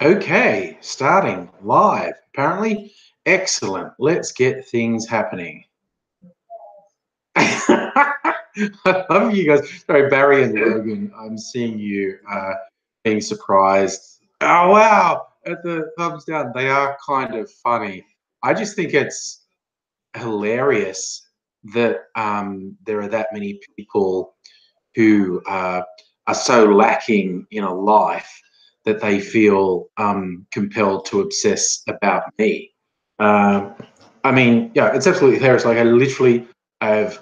Okay, starting live. Apparently, excellent. Let's get things happening. I love you guys. Sorry, Barry and Logan. I'm seeing you being surprised. Oh wow! At the thumbs down, they are kind of funny. I just think it's hilarious that there are that many people who are so lacking in a life that they feel compelled to obsess about me. Um, I mean, yeah, it's absolutely hilarious. Like, I literally have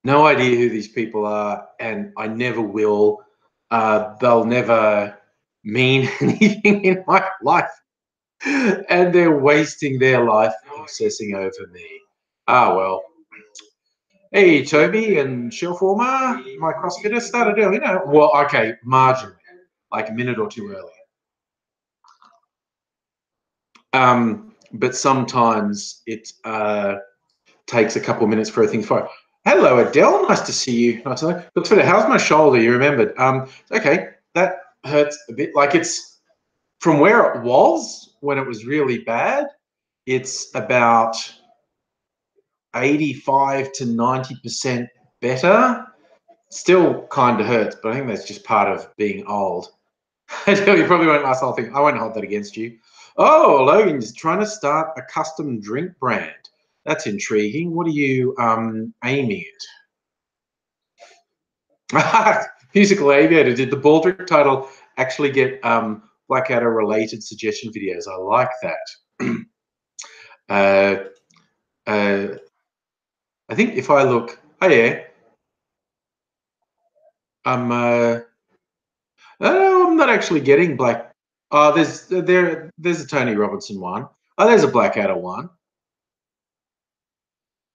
no idea who these people are, and I never will. They'll never mean anything in my life, and they're wasting their life obsessing over me. Ah, well. Hey, Toby and Shellformer, my CrossFitter started early. No, well, okay, marginally, like a minute or two early. But sometimes it takes a couple of minutes for everything to fire. Hello, Adele. Nice to see you. Nice to know. But Twitter, how's my shoulder? You remembered? Okay, that hurts a bit. Like, it's from where it was when it was really bad. It's about 85 to 90% better. Still kind of hurts, but I think that's just part of being old. You probably won't last the whole thing. I won't hold that against you. Oh, Logan's trying to start a custom drink brand. That's intriguing. What are you aiming at? Musical Aviator. Did the Baldrick title actually get Blackadder related suggestion videos? I like that. I think if I look, oh yeah, I'm I'm not actually getting black. Oh, there's a Tony Robinson one. Oh, there's a Blackadder one.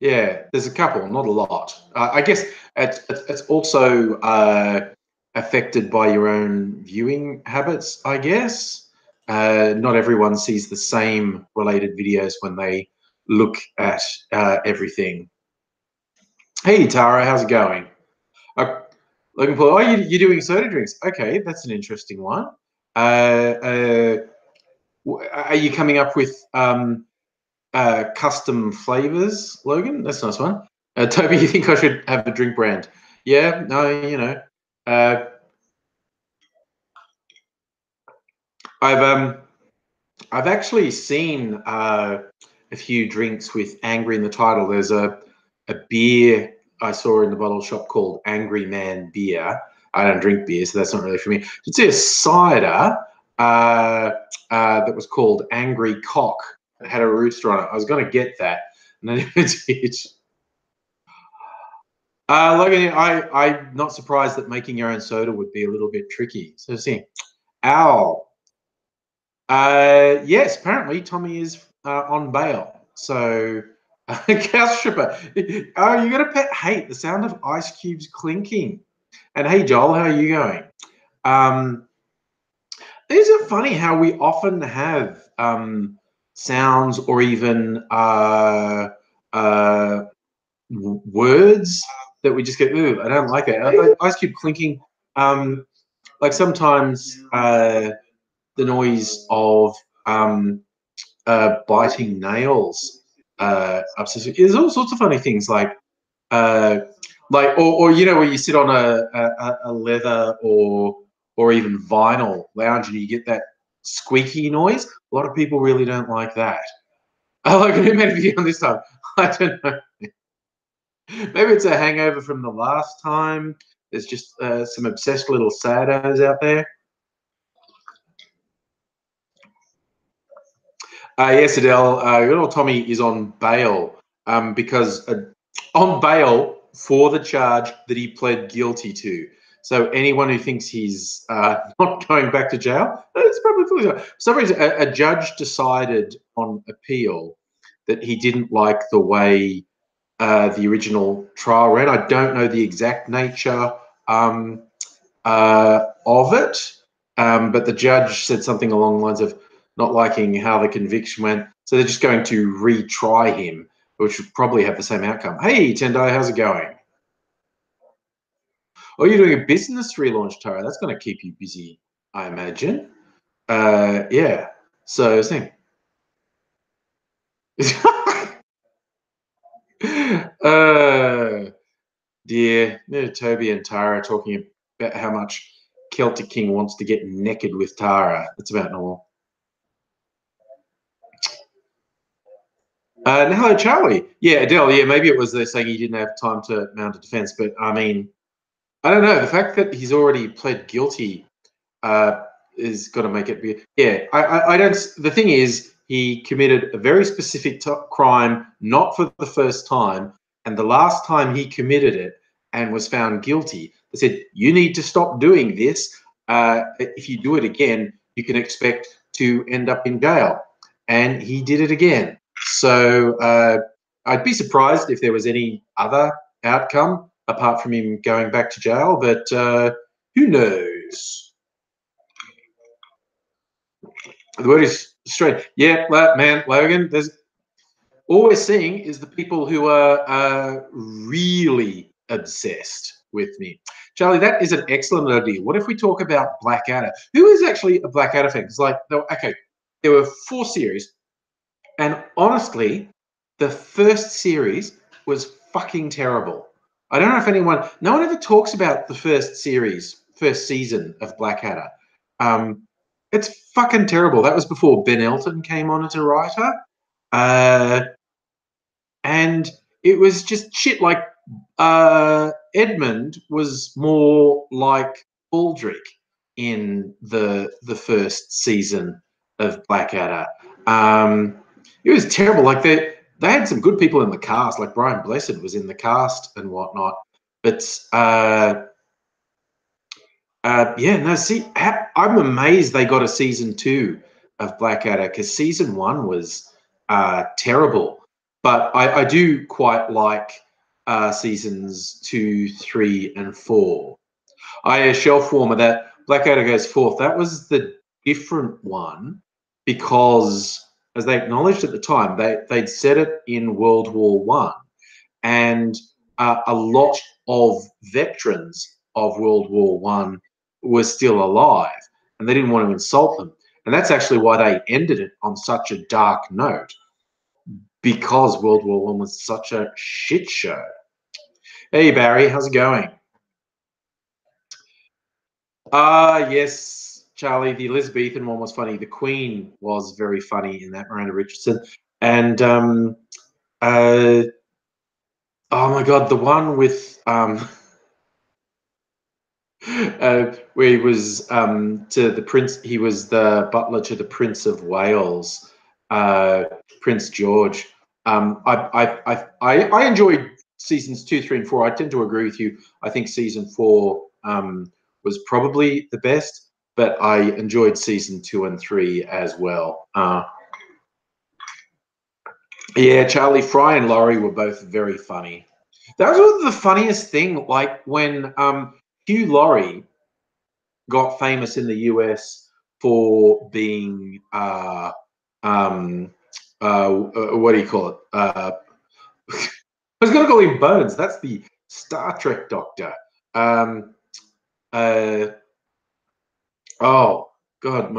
Yeah, there's a couple, not a lot. I guess it's also affected by your own viewing habits, I guess. Not everyone sees the same related videos when they look at everything. Hey, Tara, how's it going? Uh, Looking for, oh, you're doing soda drinks. Okay, that's an interesting one. Uh, are you coming up with custom flavors, Logan? That's a nice one. Toby, you think I should have a drink brand? Yeah, no, uh, I've I've actually seen a few drinks with angry in the title. There's a beer I saw in the bottle shop called Angry Man Beer. I don't drink beer, so that's not really for me. Did see a cider that was called Angry Cock. It had a rooster on it. I was going to get that, and I never did. Logan, I'm not surprised that making your own soda would be a little bit tricky. So, see, Al, yes, apparently Tommy is on bail. So, Cow Stripper, oh, you got a pet? Hate the sound of ice cubes clinking. And hey, Joel, how are you going? Um, Isn't it funny how we often have sounds or even words that we just get, ooh, I don't like it. Ice cube clinking, like sometimes the noise of biting nails. There's all sorts of funny things uh, or where you sit on a leather or even vinyl lounge and you get that squeaky noise. A lot of people really don't like that. Oh, like, who made a video on this time? I don't know. Maybe it's a hangover from the last time. There's just some obsessed little saddos out there. Yes, Adele. Good old Tommy is on bail because on bail for the charge that he pled guilty to. So anyone who thinks he's not going back to jail, it's probably fully. For some reason, a judge decided on appeal that he didn't like the way the original trial ran. I don't know the exact nature of it, but the judge said something along the lines of not liking how the conviction went. So they're just going to retry him, which would probably have the same outcome. Hey, Tendai, how's it going? Oh, you're doing a business relaunch, Tara. That's going to keep you busy, I imagine. Yeah. So sing. Dear, Toby and Tara talking about how much Celtic King wants to get naked with Tara. That's about normal. Hello, Charlie. Yeah, Adele. Yeah, maybe it was they're saying he didn't have time to mount a defense, but I mean, I don't know. The fact that he's already pled guilty is going to make it be. Yeah, I don't. The thing is, he committed a very specific crime, not for the first time, and the last time he committed it and was found guilty, they said you need to stop doing this. If you do it again, you can expect to end up in jail, and he did it again. So I'd be surprised if there was any other outcome apart from him going back to jail, but who knows? The word is straight. Yeah, man, Logan, there's all we're seeing is the people who are really obsessed with me. Charlie, that is an excellent idea. What if we talk about Blackadder? Who is actually a Blackadder fan? It's like, okay, there were 4 series, and honestly, the first series was fucking terrible. I don't know if no one ever talks about the first season of Blackadder. It's fucking terrible. That was before Ben Elton came on as a writer. And it was just shit. Like Edmund was more like Baldrick in the first season of Blackadder. It was terrible. Like they had some good people in the cast, like Brian Blessed was in the cast and whatnot. But yeah, no. See, I'm amazed they got a season 2 of Blackadder because season 1 was terrible. But I do quite like seasons 2, 3, and 4. I shelf warmer that Blackadder goes forth. That was the different one because, as they acknowledged at the time, they'd set it in World War One, and a lot of veterans of World War One were still alive, and they didn't want to insult them. And that's actually why they ended it on such a dark note, because World War One was such a shit show. Hey Barry, how's it going? Yes, Charlie. The Elizabethan one was funny. The Queen was very funny in that, Miranda Richardson. And oh my God, the one with where he was to the prince. He was the butler to the Prince of Wales, Prince George. I enjoyed seasons 2, 3, and 4. I tend to agree with you. I think season 4 was probably the best, but I enjoyed season 2 and 3 as well. Yeah, Charlie Fry and Laurie were both very funny. That was the funniest thing. Like when Hugh Laurie got famous in the US for being what do you call it? I was going to call him Bones. That's the Star Trek Doctor. Uh, oh God,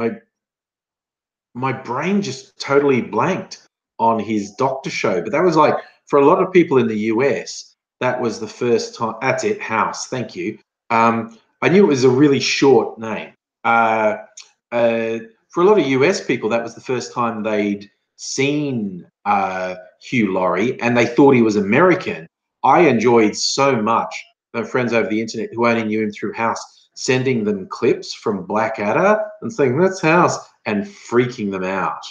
my brain just totally blanked on his Doctor show. But that was like for a lot of people in the US, that was the first time. That's it, House. Thank you. I knew it was a really short name. Uh, for a lot of US people, that was the first time they'd seen Hugh Laurie, and they thought he was American. I enjoyed so much my friends over the internet who only knew him through House sending them clips from Blackadder and saying that's House and freaking them out.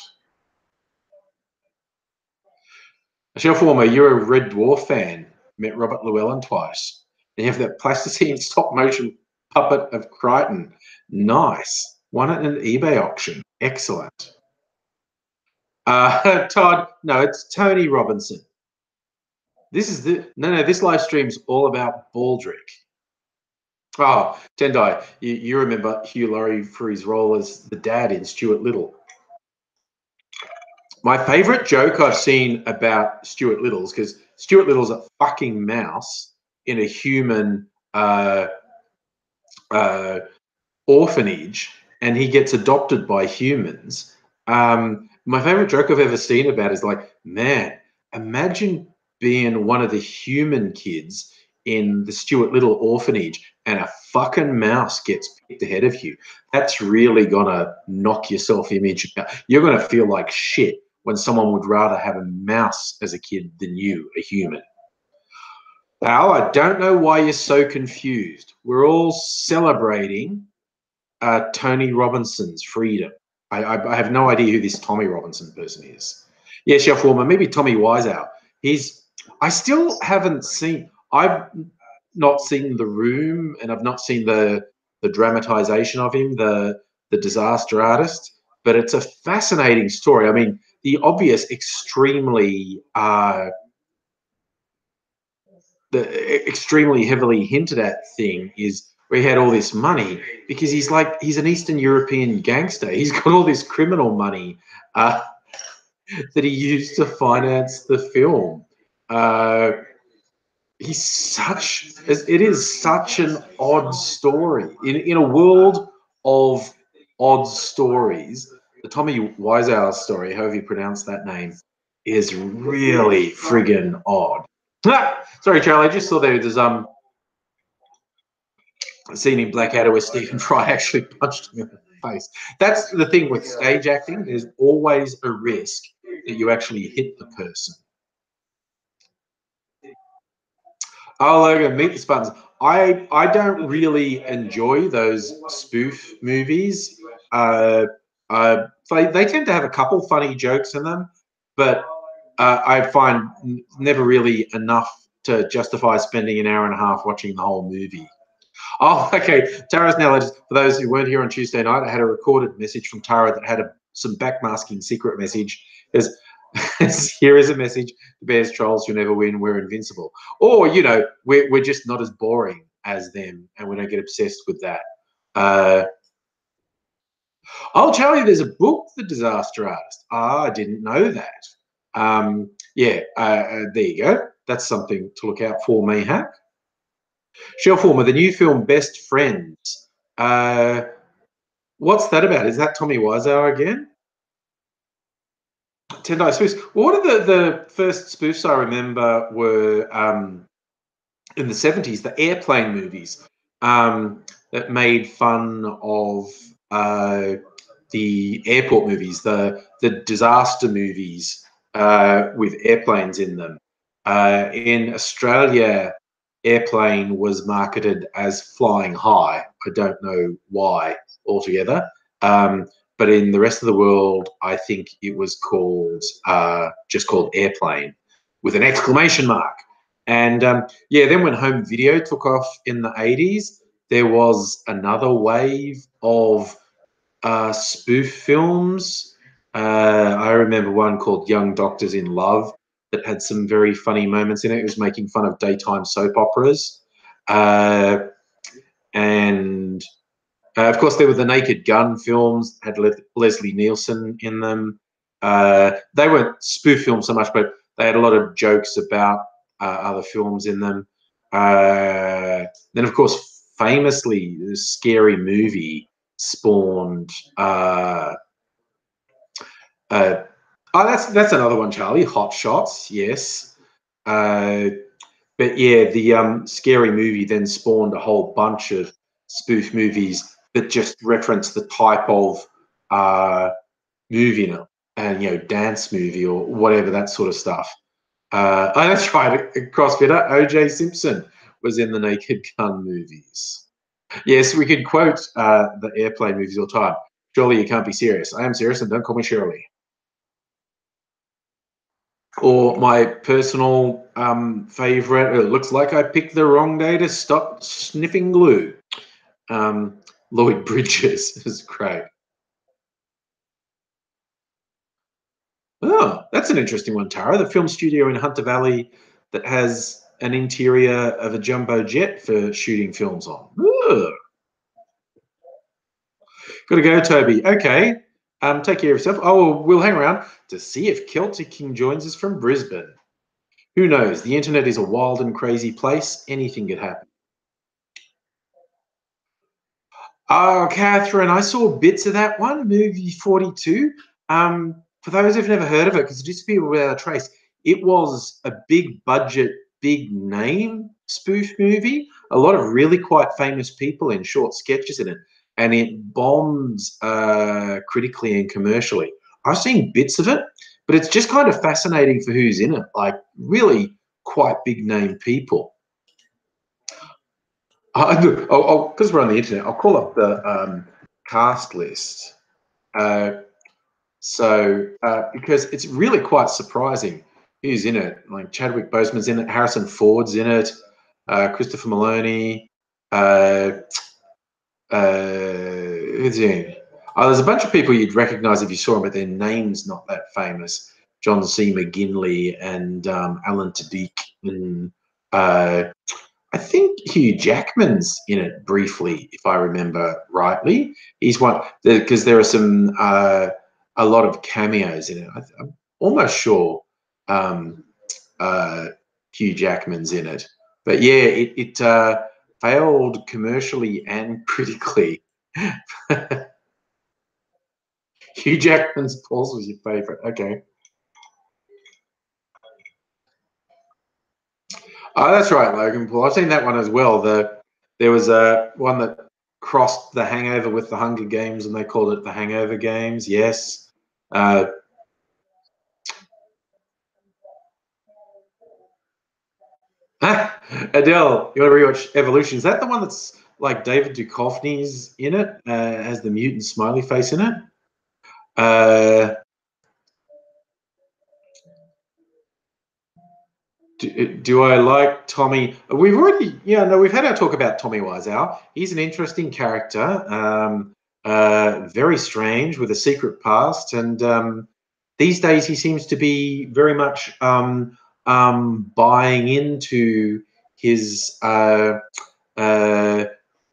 Shelf Warmer, you're a Red Dwarf fan. Met Robert Llewellyn twice. And you have that plasticine stop motion puppet of Crichton. Nice. Won at an eBay auction. Excellent. Todd, no, it's Tony Robinson. This is this live stream's all about Baldrick. Oh, Tendai, you remember Hugh Laurie for his role as the dad in Stuart Little. My favorite joke I've seen about Stuart Little's, because Stuart Little's a fucking mouse in a human orphanage, and he gets adopted by humans. My favorite joke I've ever seen about it is like, man, imagine being one of the human kids in the Stuart Little orphanage and a fucking mouse gets picked ahead of you. That's really gonna knock your self-image. You're gonna feel like shit when someone would rather have a mouse as a kid than you, a human. Al, I don't know why you're so confused. We're all celebrating Tony Robinson's freedom. I have no idea who this Tommy Robinson person is. Yeah, Chef Warmer, maybe Tommy Wiseout. I still haven't seen, I've not seen The Room, and I've not seen the dramatization of him, the disaster artist, but it's a fascinating story. I mean, the obvious the extremely heavily hinted at thing is where he had all this money because he's an Eastern European gangster. He's got all this criminal money that he used to finance the film. It is such an odd story in a world of odd stories. The Tommy Wiseau story, however you pronounce that name, is really friggin' odd. Sorry, Charlie. I just saw there's a scene in Blackadder where Stephen Fry actually punched him in the face. That's the thing with stage acting. There's always a risk that you actually hit the person. Oh, Logan, Meet the Spartans. I don't really enjoy those spoof movies. They tend to have a couple funny jokes in them, but I find never really enough to justify spending an hour and a half watching the whole movie. Oh, okay. Tara's now let us, for those who weren't here on Tuesday night, I had a recorded message from Tara that had some backmasking secret message. Here is a message to Bears Trolls who never win, we're invincible. Or, we're just not as boring as them and we don't get obsessed with that. Oh, Charlie, there's a book, The Disaster Artist. I didn't know that. There you go. That's something to look out for, mayhap. Shellformer, the new film Best Friends. What's that about? Is that Tommy Wiseau again? Tendai spoofs. Well, one of the first spoofs I remember were in the 70s, the airplane movies that made fun of the airport movies, the disaster movies with airplanes in them. In Australia, Airplane was marketed as Flying High. I don't know why altogether. But in the rest of the world, I think it was just called Airplane with an exclamation mark. And then when home video took off in the 80s, there was another wave of spoof films. I remember one called Young Doctors in Love that had some very funny moments in it. It was making fun of daytime soap operas. And of course, there were the Naked Gun films, had Leslie Nielsen in them. They weren't spoof films so much, but they had a lot of jokes about other films in them. Then, of course, famously, the Scary Movie spawned. That's another one, Charlie. Hot Shots, yes. But yeah, the Scary Movie then spawned a whole bunch of spoof movies that just reference the type of movie and dance movie or whatever, that sort of stuff. That's right, CrossFitter. O.J. Simpson was in the Naked Gun movies. Yes, we could quote the Airplane movies all the time. Surely you can't be serious. I am serious, and don't call me Shirley. Or my personal favorite, it looks like I picked the wrong day to stop sniffing glue. Lloyd Bridges is great. Oh, that's an interesting one, Tara. The film studio in Hunter Valley that has an interior of a jumbo jet for shooting films on. Ugh. Got to go, Toby. Okay. Take care of yourself. Oh, we'll hang around to see if Celtic King joins us from Brisbane. Who knows? The internet is a wild and crazy place. Anything could happen. Oh, Catherine, I saw bits of that one, movie 42. For those who've never heard of it, because it used to be Without a Trace, it was a big budget, big name spoof movie. A lot of really quite famous people in short sketches in it, and it bombs critically and commercially. I've seen bits of it, but it's just kind of fascinating for who's in it. Like really quite big name people. Because we're on the internet, I'll call up the cast list. Uh, because it's really quite surprising who's in it. Like Chadwick Boseman's in it, Harrison Ford's in it, Christopher Maloney. Who's in it? Oh, there's a bunch of people you'd recognise if you saw them, but their name's not that famous. John C. McGinley and Alan Tudyk and I think Hugh Jackman's in it briefly, if I remember rightly. He's one because there are some a lot of cameos in it. I'm almost sure um, uh, Hugh Jackman's in it, but yeah, it failed commercially and critically. Hugh Jackman's Pulse was your favourite. Okay. Oh, that's right, Logan Paul. I've seen that one as well. There was a one that crossed The Hangover with The Hunger Games, and they called it The Hangover Games. Yes. Uh, Adele, you want to rewatch Evolution? Is that the one that's like David Duchovny's in it? Has the mutant smiley face in it? Uh, do I like Tommy? We've already, yeah, no, we've had our talk about Tommy Wiseau. He's an interesting character, very strange with a secret past, and these days he seems to be very much buying into his weird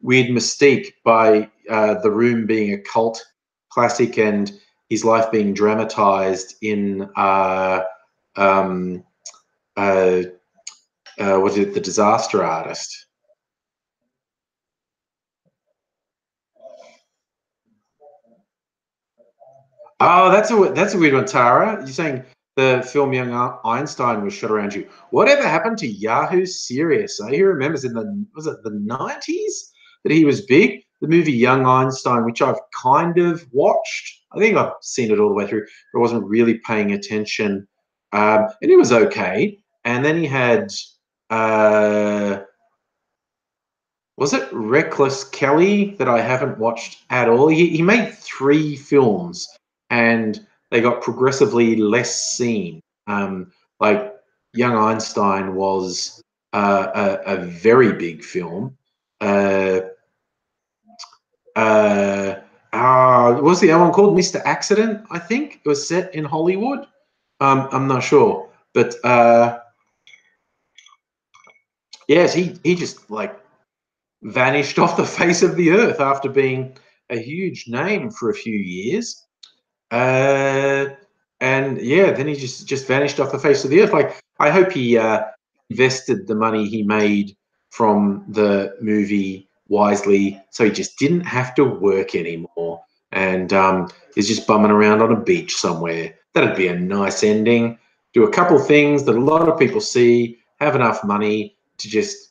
mystique by The Room being a cult classic and his life being dramatized in um, uh, was it The Disaster Artist? Oh, that's a weird one, Tara. You're saying the film Young Einstein was shot around you. Whatever happened to Yahoo Serious? Who remembers in the was it the 90s that he was big? The movie Young Einstein, which I've kind of watched. I think I've seen it all the way through, but I wasn't really paying attention. And it was okay. And then he had was it Reckless Kelly that I haven't watched at all? He made three films and they got progressively less seen. Like Young Einstein was a very big film. Uh, what was the other one called? Mr. Accident, I think. It was set in Hollywood. I'm not sure. But yes, he just like vanished off the face of the earth after being a huge name for a few years. Uh, and yeah, then he just vanished off the face of the earth. Like I hope he invested the money he made from the movie wisely, so he just didn't have to work anymore, and is just bumming around on a beach somewhere. That'd be a nice ending. Do a couple things that a lot of people see. Have enough money to just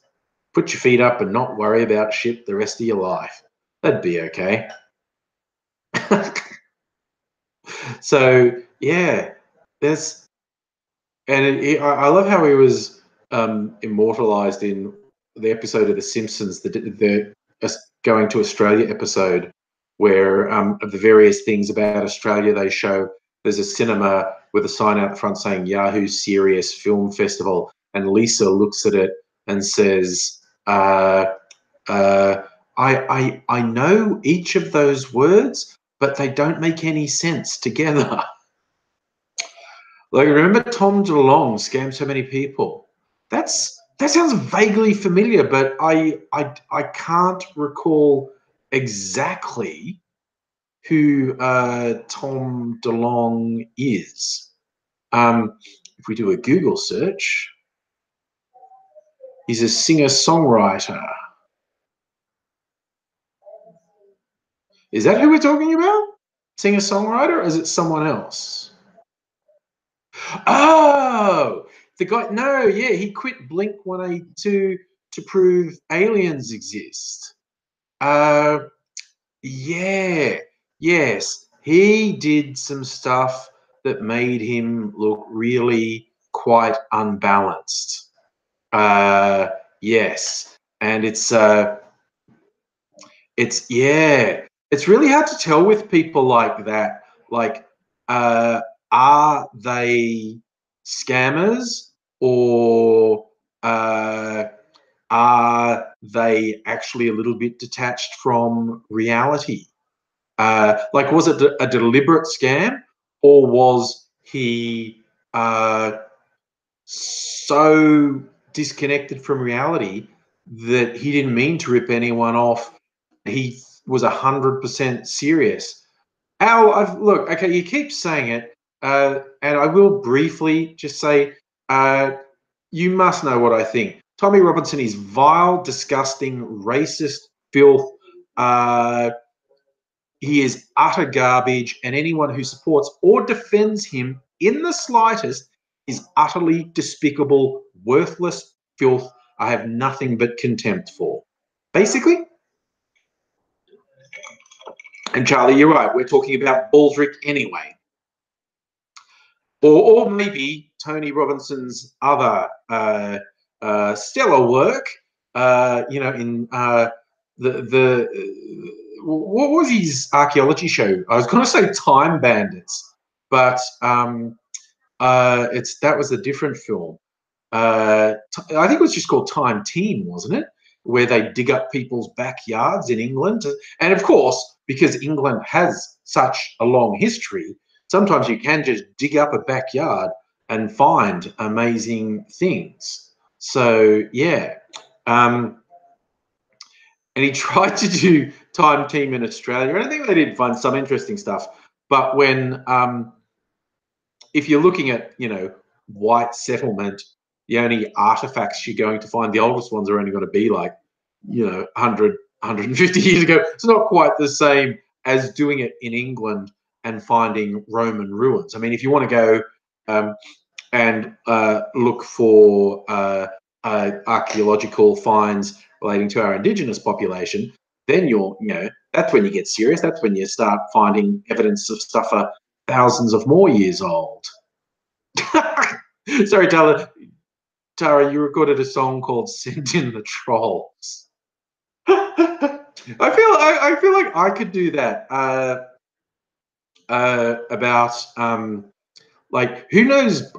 put your feet up and not worry about shit the rest of your life. That'd be okay. So yeah, there's and I love how he was immortalized in the episode of The Simpsons, the going to Australia episode, where of the various things about Australia they show. There's a cinema with a sign out the front saying Yahoo Serious Film Festival, and Lisa looks at it and says, uh, I know each of those words, but they don't make any sense together." Like, remember Tom DeLonge scammed so many people? That sounds vaguely familiar, but I can't recall exactly who Tom DeLonge is. If we do a Google search, he's a singer-songwriter. Is that who we're talking about? Singer-songwriter, or is it someone else? Oh, the guy. No, yeah, he quit Blink 182 to prove aliens exist. Uh, yeah, yes, he did some stuff that made him look really quite unbalanced. Uh, yes, and it's yeah, it's really hard to tell with people like that. Like, uh, are they scammers, or uh, are they actually a little bit detached from reality? Like, was it a deliberate scam, or was he so disconnected from reality that he didn't mean to rip anyone off? He was 100% serious. Al, look, okay, you keep saying it, and I will briefly just say, you must know what I think. Tommy Robinson is vile, disgusting, racist filth. Uh, he is utter garbage, and anyone who supports or defends him in the slightest is utterly despicable, worthless filth I have nothing but contempt for. Basically. And Charlie, you're right. We're talking about Baldrick anyway. Or maybe Tony Robinson's other stellar work, in what was his archaeology show? I was going to say Time Bandits, but that was a different film. I think it was just called Time Team, wasn't it? Where they dig up people's backyards in England. And of course, because England has such a long history, sometimes you can just dig up a backyard and find amazing things. So, yeah. And he tried to do Time Team in Australia. And I think they did find some interesting stuff. But when if you're looking at, white settlement, the only artifacts you're going to find, the oldest ones are only going to be like, 100, 150 years ago. It's not quite the same as doing it in England and finding Roman ruins. I mean, if you want to go and look for archaeological finds relating to our indigenous population, then that's when you get serious. That's when you start finding evidence of stuff thousands of more years old. Sorry, Tara, you recorded a song called "Send in the Trolls." I feel like I could do that. About like, who knows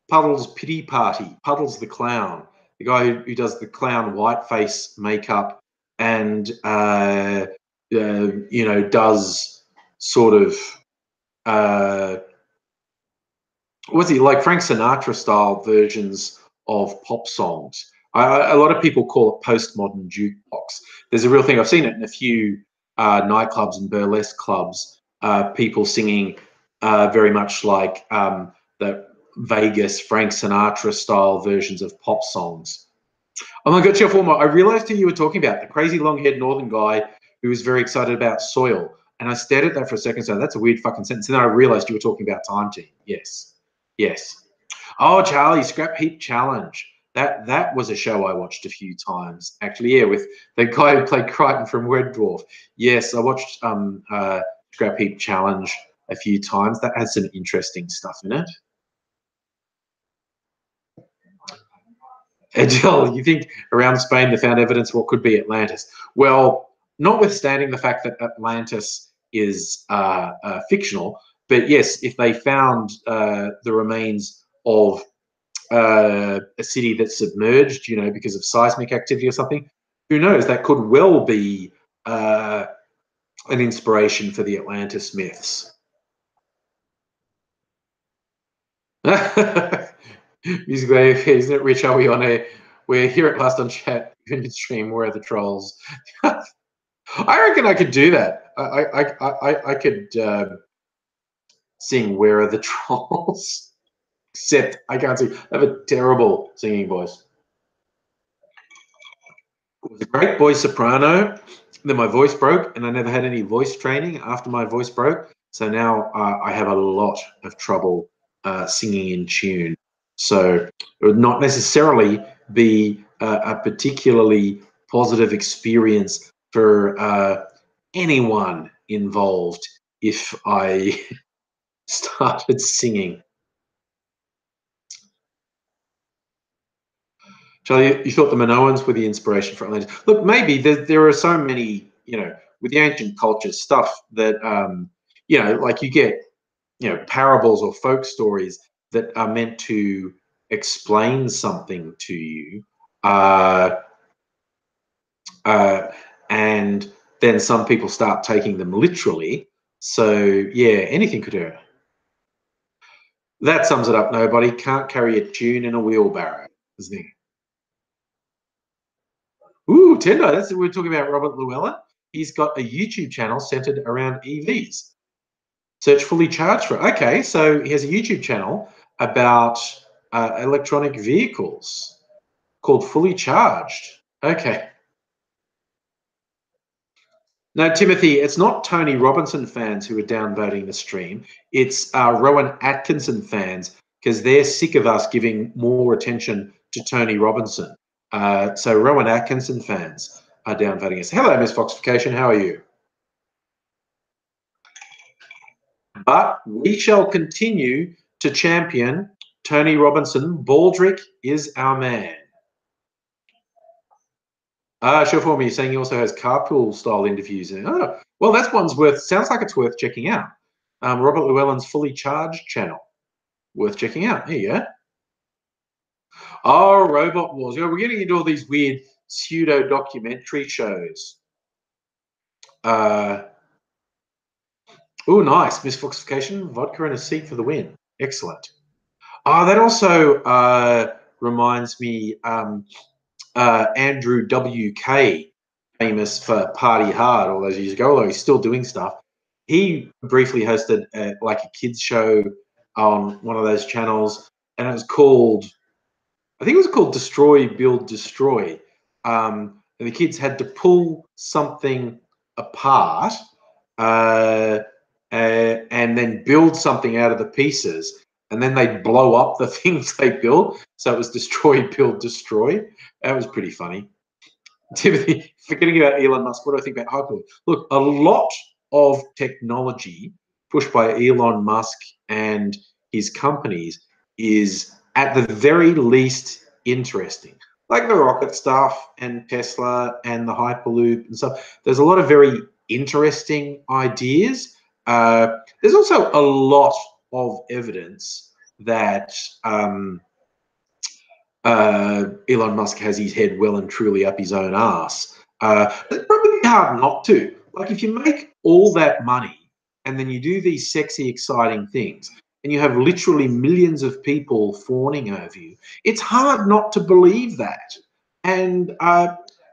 Puddle's Pity Party? Puddle's the clown, the guy who does the clown whiteface makeup, and does sort of was he like Frank Sinatra style versions of pop songs? A lot of people call it postmodern jukebox. There's a real thing. I've seen it in a few nightclubs and burlesque clubs. People singing very much like the Vegas Frank Sinatra style versions of pop songs. Oh my God, Chef Wilmot, I realized who you were talking about, the crazy long-haired northern guy who was very excited about soil. And I stared at that for a second, so that's a weird fucking sentence. And then I realized you were talking about Time Team. Yes. Yes. Oh, Charlie, Scrap Heap Challenge. That was a show I watched a few times. Actually, yeah, with the guy who played Crichton from Red Dwarf. Yes, I watched Scrap Heap Challenge a few times. That has some interesting stuff in it. Adele, you think around Spain they found evidence of what could be Atlantis? Well, notwithstanding the fact that Atlantis is fictional, but yes, if they found the remains of a city that's submerged, because of seismic activity or something, who knows? That could well be an inspiration for the Atlantis myths. Music Wave, isn't it rich? Are we on air? We're here at last on chat. Stream. Where are the trolls? I reckon I could do that. I could sing "Where Are the Trolls," except I can't sing. I have a terrible singing voice. It was a great boy soprano. Then my voice broke, and I never had any voice training after my voice broke. So now I have a lot of trouble singing in tune. So it would not necessarily be a particularly positive experience for anyone involved if I started singing. Charlie, you thought the Minoans were the inspiration for Atlantis. Look, maybe there are so many, with the ancient culture stuff that, like you get, parables or folk stories that are meant to explain something to you. And then some people start taking them literally. So, yeah, anything could hurt. That sums it up, nobody. Can't carry a tune in a wheelbarrow, isn't he? Ooh, Tendo. That's what we're talking about. Robert Llewellyn. He's got a YouTube channel centered around EVs. Search fully charged for it. Okay, so he has a YouTube channel about electronic vehicles called Fully Charged. Okay. No, Timothy, it's not Tony Robinson fans who are downvoting the stream. It's Rowan Atkinson fans because they're sick of us giving more attention to Tony Robinson. So Rowan Atkinson fans are downvoting us. Hello, Miss Foxification. How are you? But we shall continue to champion Tony Robinson. Baldrick is our man. Sure for me, saying he also has carpool style interviews. Oh, well, that's one's sounds like it's worth checking out. Robert Llewellyn's Fully Charged channel. Worth checking out. Here you go. Oh, Robot Wars. We're getting into all these weird pseudo documentary shows. Oh, nice. Misfoxification, vodka and a seat for the win. Excellent. Oh, that also reminds me, Andrew WK, famous for Party Hard all those years ago, although he's still doing stuff. He briefly hosted like a kids show on one of those channels, and it was called, I think it was called Destroy, Build, Destroy. And the kids had to pull something apart and then build something out of the pieces, and then they'd blow up the things they built. So it was Destroy, Build, Destroy. That was pretty funny. Timothy, forgetting about Elon Musk, what do I think about Hyperloop? Look, a lot of technology pushed by Elon Musk and his companies is at the very least interesting. Like the rocket stuff and Tesla and the Hyperloop and stuff. There's a lot of very interesting ideas. There's also a lot of evidence that Elon Musk has his head well and truly up his own ass. It's probably hard not to. Like, if you make all that money and then you do these sexy, exciting things, and you have literally millions of people fawning over you, it's hard not to believe that. And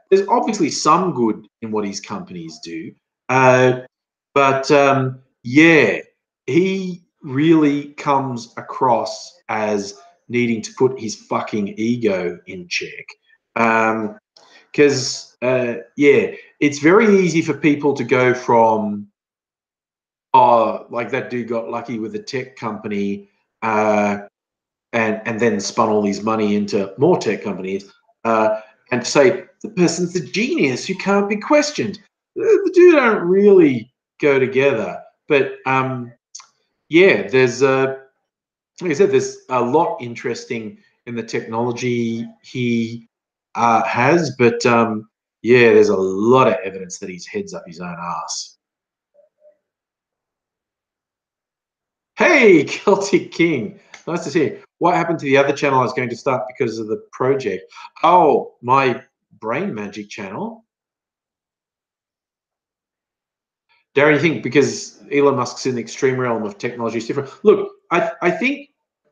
there's obviously some good in what his companies do. But yeah, he really comes across as needing to put his fucking ego in check. Because, yeah, it's very easy for people to go from, oh, like that dude got lucky with a tech company and then spun all his money into more tech companies and say the person's a genius who can't be questioned. The two don't really go together. But, yeah, there's like I said, there's a lot interesting in the technology he has, but yeah, there's a lot of evidence that his head's up his own ass. Hey, Celtic King, nice to see you. What happened to the other channel I was going to start because of the project? Oh, my brain magic channel. Darren, you think because Elon Musk's in the extreme realm of technology is different? Look, I think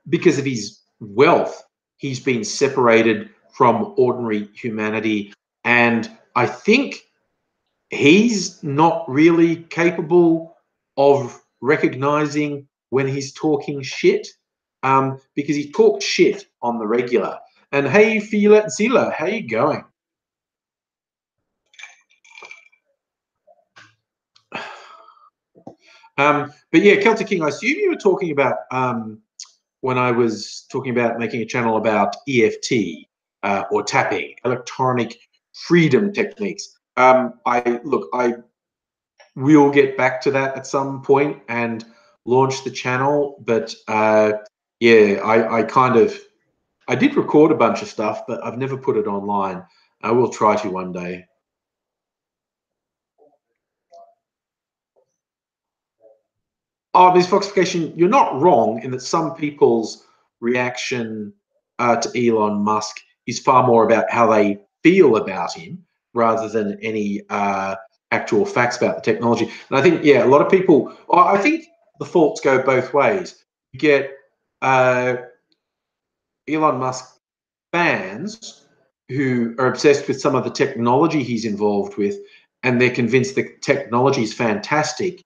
because of his wealth, he's been separated from ordinary humanity. And I think he's not really capable of recognizing when he's talking shit because he talks shit on the regular. And hey, Fila Zila, how you going? But yeah, Celtic King, I assume you were talking about when I was talking about making a channel about EFT or tapping, electronic freedom techniques. I will get back to that at some point and launch the channel. But yeah, I did record a bunch of stuff, but I've never put it online. I will try to one day. Oh, Ms. Foxification, you're not wrong in that some people's reaction to Elon Musk is far more about how they feel about him rather than any actual facts about the technology. And I think, yeah, a lot of people, well, I think the faults go both ways. You get Elon Musk fans who are obsessed with some of the technology he's involved with, and they're convinced the technology is fantastic,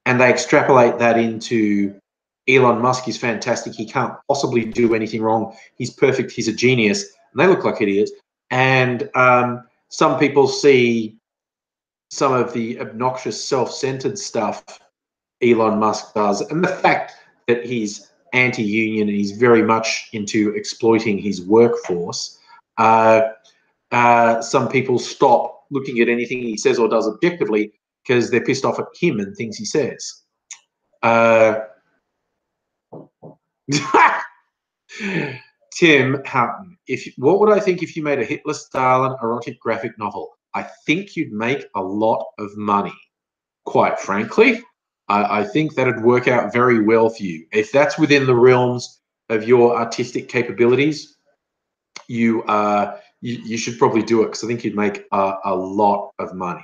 and they extrapolate that into Elon Musk is fantastic. He can't possibly do anything wrong. He's perfect. He's a genius. And they look like idiots. And some people see some of the obnoxious, self-centered stuff Elon Musk does, and the fact that he's anti-union and he's very much into exploiting his workforce. Some people stop looking at anything he says or does objectively because they're pissed off at him and things he says. Tim Houghton, what would I think if you made a Hitler-Stalin erotic graphic novel? I think you'd make a lot of money. Quite frankly, I think that'd work out very well for you. If that's within the realms of your artistic capabilities, you should probably do it because I think you'd make a lot of money.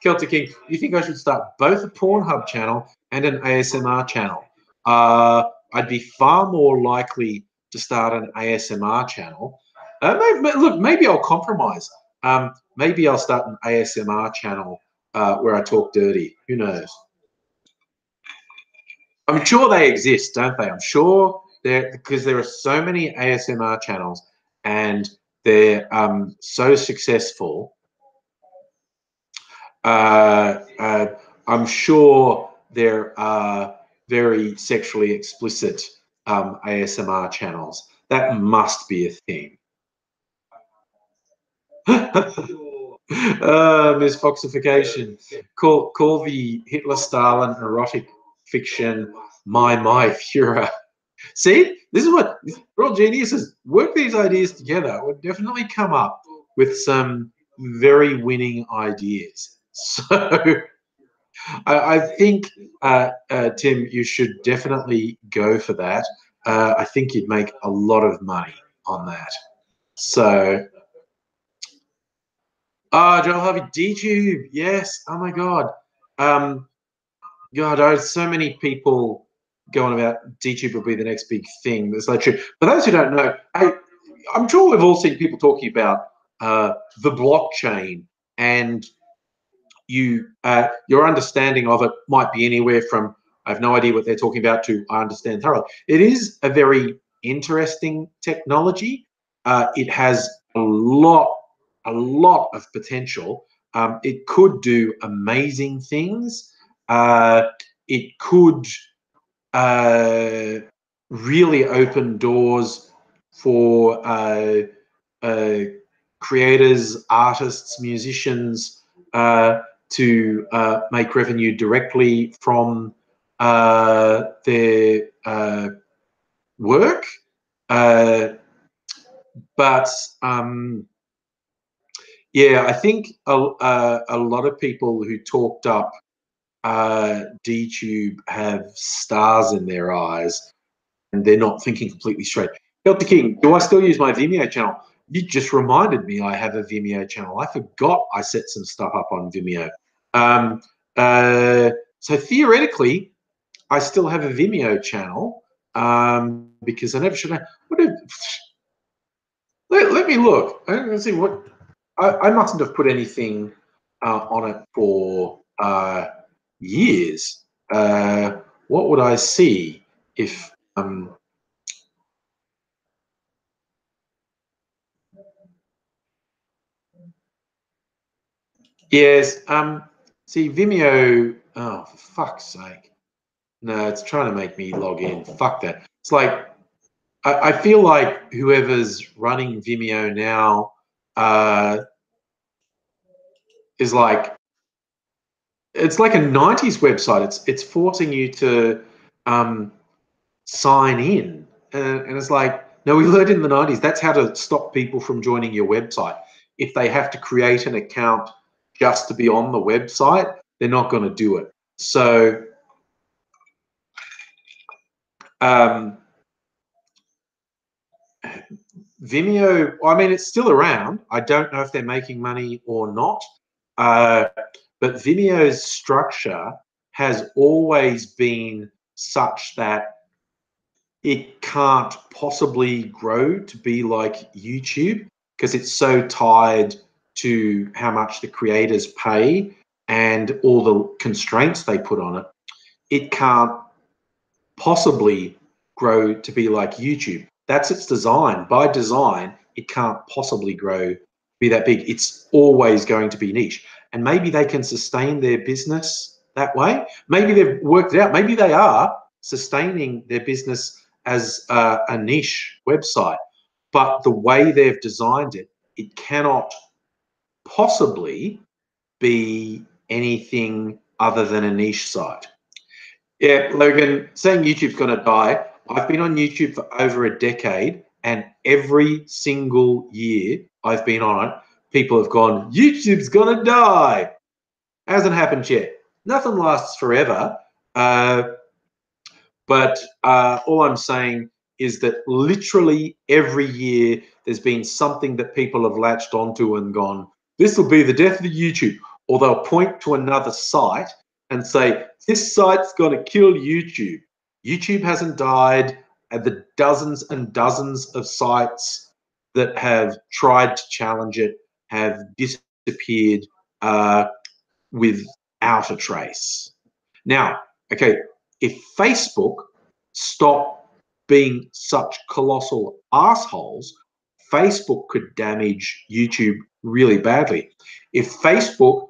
Celtic King, you think I should start both a Pornhub channel and an ASMR channel? I'd be far more likely to start an ASMR channel. Maybe I'll compromise. Maybe I'll start an ASMR channel where I talk dirty. Who knows? I'm sure they exist, don't they? I'm sure because there are so many ASMR channels and they're so successful. I'm sure there are very sexually explicit ASMR channels. That must be a thing. Miss Foxification. Call the Hitler-Stalin erotic fiction My Führer. See, this is what we're all geniuses. Work these ideas together. We'll definitely come up with some very winning ideas. So I think, Tim, you should definitely go for that. I think you'd make a lot of money on that. So, Joel Harvey, DTube, yes. Oh my God. God, so many people going about DTube will be the next big thing. That's not true. For those who don't know, I'm sure we've all seen people talking about the blockchain, and your understanding of it might be anywhere from I have no idea what they're talking about to I understand thoroughly. It is a very interesting technology. It has a lot of potential. It could do amazing things. It could really open doors for creators, artists, musicians to make revenue directly from their work. But yeah, I think a lot of people who talked up DTube have stars in their eyes and they're not thinking completely straight. Dr. King, do I still use my Vimeo channel? You just reminded me I have a Vimeo channel. I forgot I set some stuff up on Vimeo. So theoretically, I still have a Vimeo channel because I never should have. Let me look. Let's see what I mustn't have put anything on it for years. What would I see if Yes. See, Vimeo. Oh, for fuck's sake! No, it's trying to make me log in. Fuck that. It's like I feel like whoever's running Vimeo now is like it's like a '90s website. It's forcing you to um, sign in, and it's like no, we learned in the '90s that's how to stop people from joining your website. If they have to create an account just to be on the website, they're not going to do it. So um, Vimeo, I mean, it's still around. I don't know if they're making money or not. Uh, but Vimeo's structure has always been such that it can't possibly grow to be like YouTube because it's so tied to how much the creators pay and all the constraints they put on it. It can't possibly grow to be like YouTube. That's its design. By design, it can't possibly grow to be that big. It's always going to be niche. And maybe they can sustain their business that way. Maybe they've worked it out. Maybe they are sustaining their business as a niche website. But the way they've designed it, it cannot possibly be anything other than a niche site. Yeah, Logan, saying YouTube's going to die. I've been on YouTube for over a decade, and every single year I've been on it, people have gone, YouTube's going to die. Hasn't happened yet. Nothing lasts forever. Uh, but all I'm saying is that literally every year there's been something that people have latched onto and gone, this will be the death of YouTube. Or they'll point to another site and say, this site's going to kill YouTube. YouTube hasn't died. And the dozens and dozens of sites that have tried to challenge it have disappeared without a trace. Now, okay, if Facebook stopped being such colossal assholes, Facebook could damage YouTube really badly. If Facebook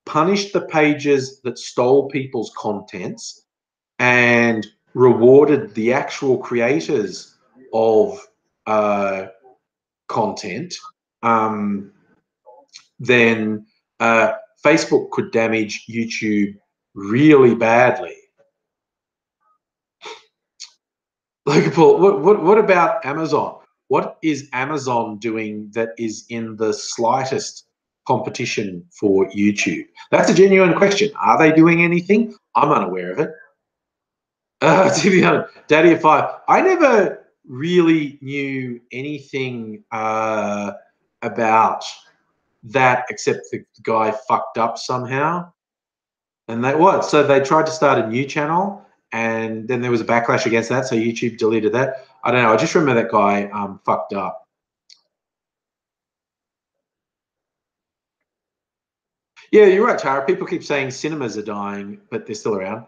punished the pages that stole people's contents and rewarded the actual creators of content, then Facebook could damage YouTube really badly. Logan Paul, what about Amazon? What is Amazon doing that is in the slightest competition for YouTube? That's a genuine question. Are they doing anything? I'm unaware of it. To be honest, Daddy of Five. I never really knew anything about that except the guy fucked up somehow. And they what? So they tried to start a new channel, and then there was a backlash against that. So YouTube deleted that. I don't know. I just remember that guy fucked up. Yeah, you're right, Tara. People keep saying cinemas are dying, but they're still around.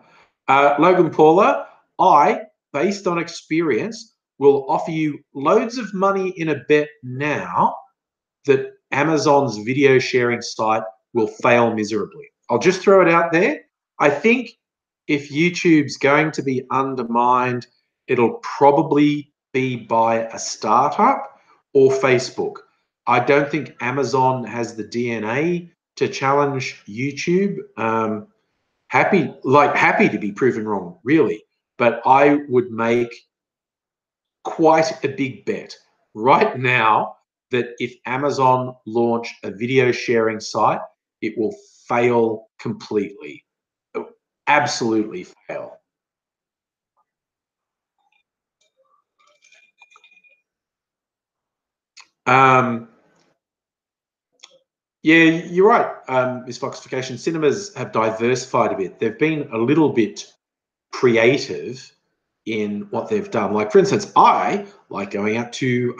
Logan Paula, I, based on experience, will offer you loads of money in a bet now that Amazon's video sharing site will fail miserably. I'll just throw it out there. I think if YouTube's going to be undermined, it'll probably be by a startup or Facebook. I don't think Amazon has the DNA to challenge YouTube. Happy to be proven wrong, really. But I would make quite a big bet right now that if Amazon launch a video sharing site, it will fail completely. Absolutely fail. Um, yeah, you're right, Miss Foxification. Cinemas have diversified a bit. They've been a little bit creative in what they've done. Like, for instance, I like going out to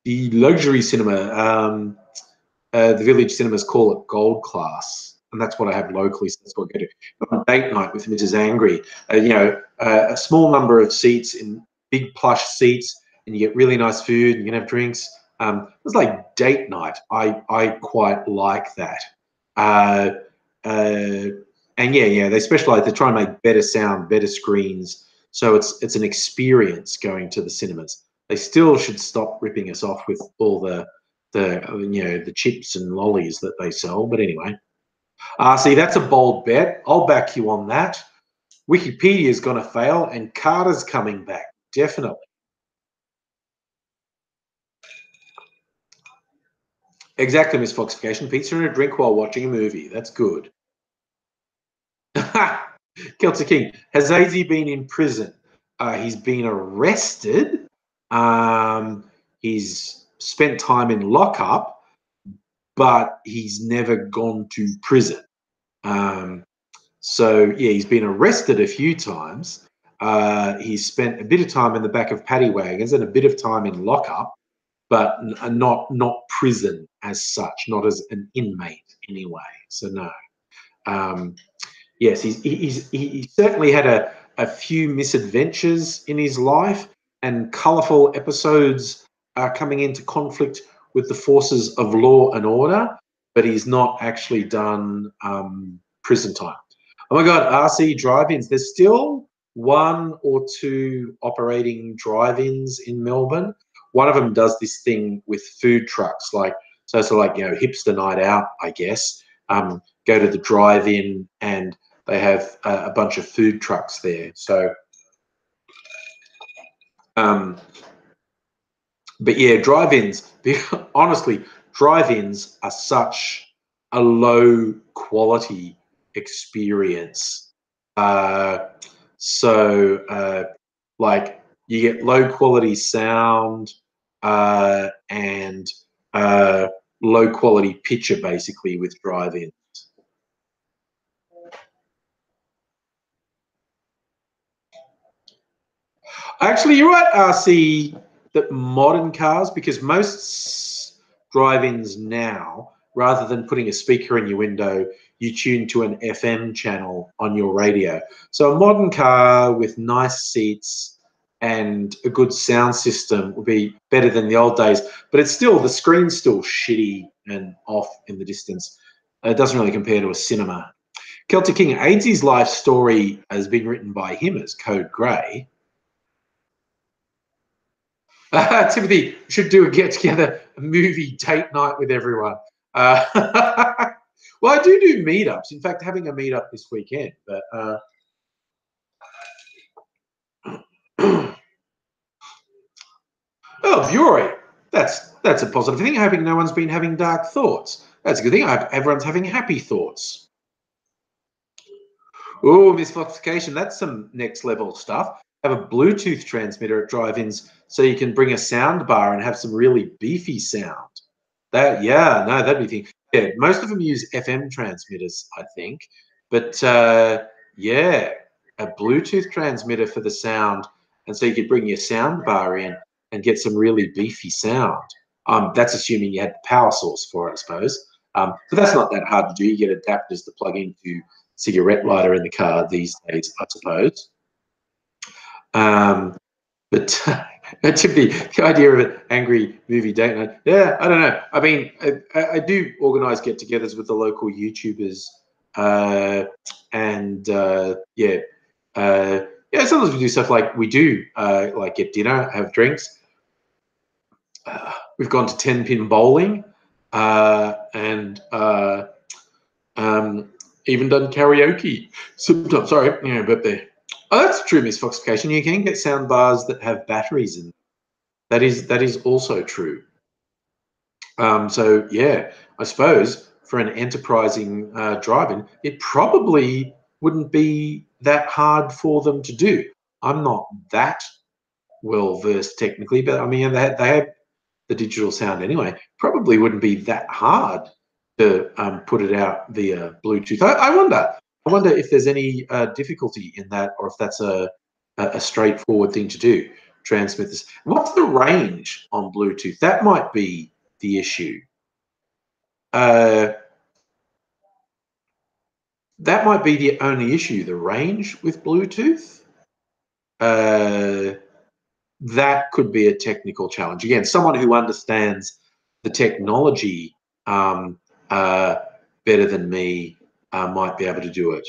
the luxury cinema. The village cinemas call it gold class, and that's what I have locally. So that's what I go to. On date night with Mrs. Angry, a small number of seats in big plush seats, and you get really nice food, and you can have drinks. It's like date night. I quite like that. Uh, and yeah, they specialize. They try and make better sound, better screens. So it's an experience going to the cinemas. They still should stop ripping us off with all the chips and lollies that they sell. But anyway, see, that's a bold bet. I'll back you on that. Wikipedia's going to fail, and Carter's coming back. Definitely. Exactly, Miss Foxification. Pizza and a drink while watching a movie. That's good. Celtic King. Has AZ been in prison? He's been arrested. He's spent time in lockup, but he's never gone to prison. So, yeah, he's been arrested a few times. He's spent a bit of time in the back of paddy wagons and a bit of time in lockup, but not prison as such, not as an inmate anyway. So, no. Yes, he certainly had a few misadventures in his life and colourful episodes coming into conflict with the forces of law and order, but he's not actually done prison time. Oh my God, RC drive-ins. There's still one or two operating drive-ins in Melbourne. One of them does this thing with food trucks, so hipster night out, I guess. Go to the drive-in and they have a bunch of food trucks there. So, but yeah, drive-ins. Honestly, drive-ins are such a low quality experience. Like you get low quality sound and low quality picture basically with drive-ins. Actually, you're right, RC, that modern cars, because most drive-ins now, rather than putting a speaker in your window, you tune to an FM channel on your radio. So a modern car with nice seats and a good sound system would be better than the old days. But it's still, the screen's still shitty and off in the distance. It doesn't really compare to a cinema. Celtic King, AIDS's life story has been written by him as Code Grey. Timothy, should do a get together, a movie date night with everyone. Well, I do meetups. In fact, having a meetup this weekend. But oh, Bury. That's a positive thing. Hoping no one's been having dark thoughts. That's a good thing. I hope everyone's having happy thoughts. Oh, misfoxification. That's some next level stuff. Have a Bluetooth transmitter at drive-ins so you can bring a sound bar and have some really beefy sound. That'd be thing. Yeah, most of them use FM transmitters, I think. But yeah, a Bluetooth transmitter for the sound, and so you could bring your sound bar in and get some really beefy sound. That's assuming you had the power source for it, I suppose. But that's not that hard to do. You get adapters to plug into cigarette lighter in the car these days, I suppose. But to be the idea of an angry movie date night, yeah, I don't know. I mean, I do organise get-togethers with the local YouTubers, and sometimes we do stuff like we do like get dinner, have drinks. We've gone to 10-pin bowling, and even done karaoke sometimes. Sorry, but there. Oh, that's true, Miss Foxification. You can get sound bars that have batteries in them. That is also true. So yeah, I suppose for an enterprising drive-in, it probably wouldn't be that hard for them to do. I'm not that well versed technically, but I mean they have the digital sound anyway. Probably wouldn't be that hard to put it out via Bluetooth. I wonder if there's any difficulty in that, or if that's a straightforward thing to do. Transmit this. What's the range on Bluetooth? That might be the issue. That might be the only issue. The range with Bluetooth. That could be a technical challenge. Again, someone who understands the technology better than me might be able to do it.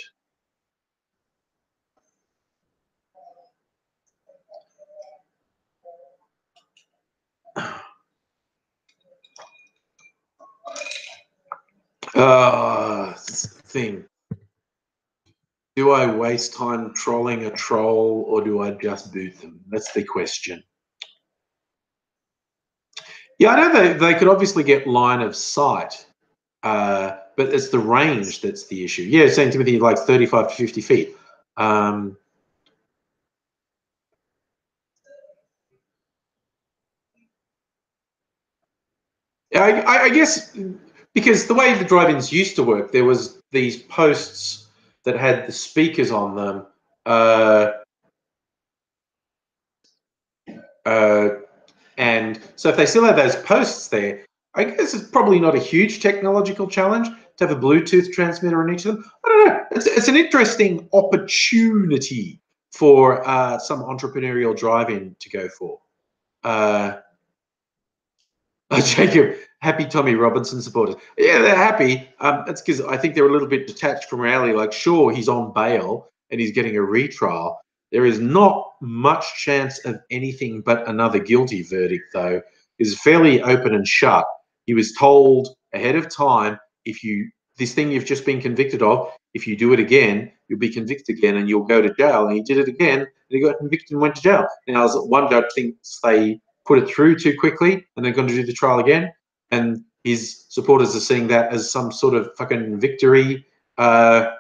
Thing. Do I waste time trolling a troll or do I just boot them? That's the question. Yeah, I know they could obviously get line of sight, but it's the range that's the issue. Yeah, saying Timothy like 35 to 50 feet. I guess because the way the drive-ins used to work, there was these posts that had the speakers on them. And so if they still have those posts there, I guess it's probably not a huge technological challenge to have a Bluetooth transmitter on each of them. I don't know. It's an interesting opportunity for some entrepreneurial drive-in to go for. Jacob, happy Tommy Robinson supporters. Yeah, they're happy. That's because I think they're a little bit detached from reality. Like, sure, he's on bail and he's getting a retrial. There is not much chance of anything but another guilty verdict, though. It's fairly open and shut. He was told ahead of time, this thing you've just been convicted of, if you do it again, you'll be convicted again and you'll go to jail. And he did it again and he got convicted and went to jail. Now, one judge thinks they put it through too quickly and they're going to do the trial again. And his supporters are seeing that as some sort of fucking victory. But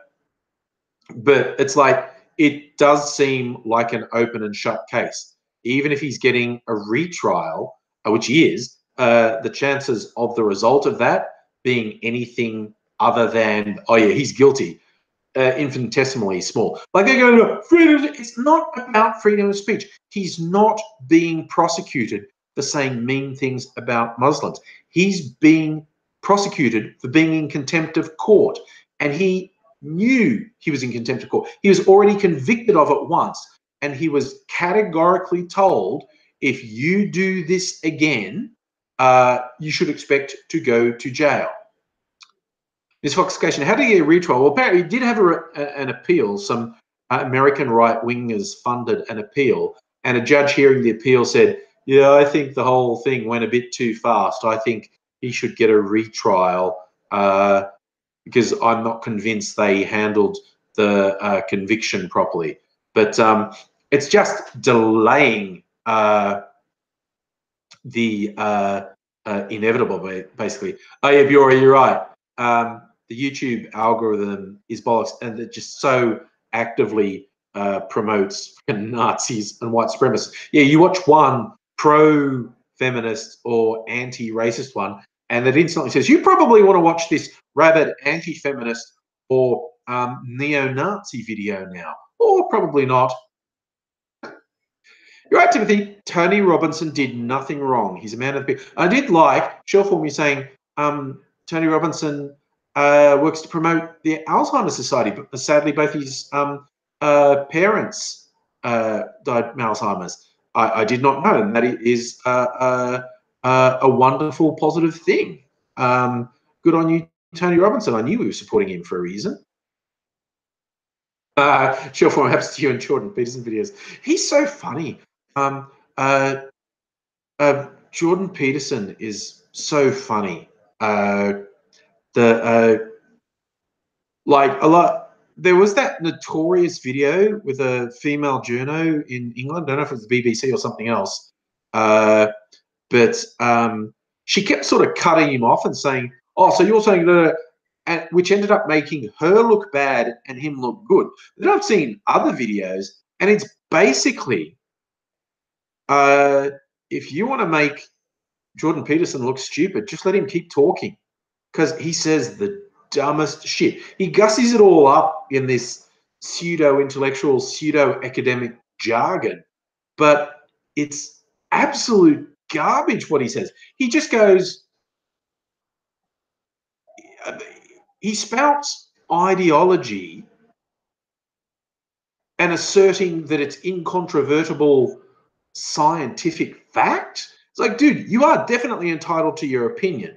it's like, it does seem like an open and shut case. Even if he's getting a retrial, which he is, the chances of the result of that being anything other than, oh yeah, he's guilty, infinitesimally small. Like they're going to freedom. It's not about freedom of speech. He's not being prosecuted for saying mean things about Muslims. He's being prosecuted for being in contempt of court, and he knew he was in contempt of court. He was already convicted of it once, and he was categorically told, if you do this again, you should expect to go to jail. Ms. Foxification, how do you get a retrial? Well, apparently he did have an appeal. Some American right-wingers funded an appeal, and a judge hearing the appeal said, yeah, I think the whole thing went a bit too fast. I think he should get a retrial because I'm not convinced they handled the conviction properly. But it's just delaying the inevitable, basically. Oh, yeah, Bjorn, you're right. The YouTube algorithm is bollocks, and it just so actively promotes Nazis and white supremacists. Yeah, you watch one pro-feminist or anti-racist one, and it instantly says, you probably want to watch this rabid anti-feminist or neo-Nazi video now. Or probably not. You're right, Timothy. Tony Robinson did nothing wrong. He's a man of the people. I did like Shellform you saying Tony Robinson works to promote the Alzheimer's Society, but sadly both his parents died from Alzheimer's. I did not know, and that is a wonderful, positive thing. Good on you, Tony Robinson. I knew we were supporting him for a reason. Shellform happens to you and Jordan Peterson videos. He's so funny. Jordan Peterson is so funny. Like a lot. There was that notorious video with a female journo in England. I don't know if it was the BBC or something else, but she kept sort of cutting him off and saying, "Oh, so you're saying that," which ended up making her look bad and him look good. Then I've seen other videos, and it's basically, if you want to make Jordan Peterson look stupid, just let him keep talking, because he says the dumbest shit. He gussies it all up in this pseudo-intellectual, pseudo-academic jargon, but it's absolute garbage what he says. He just goes, he spouts ideology and asserting that it's incontrovertible scientific fact. It's like, dude, you are definitely entitled to your opinion.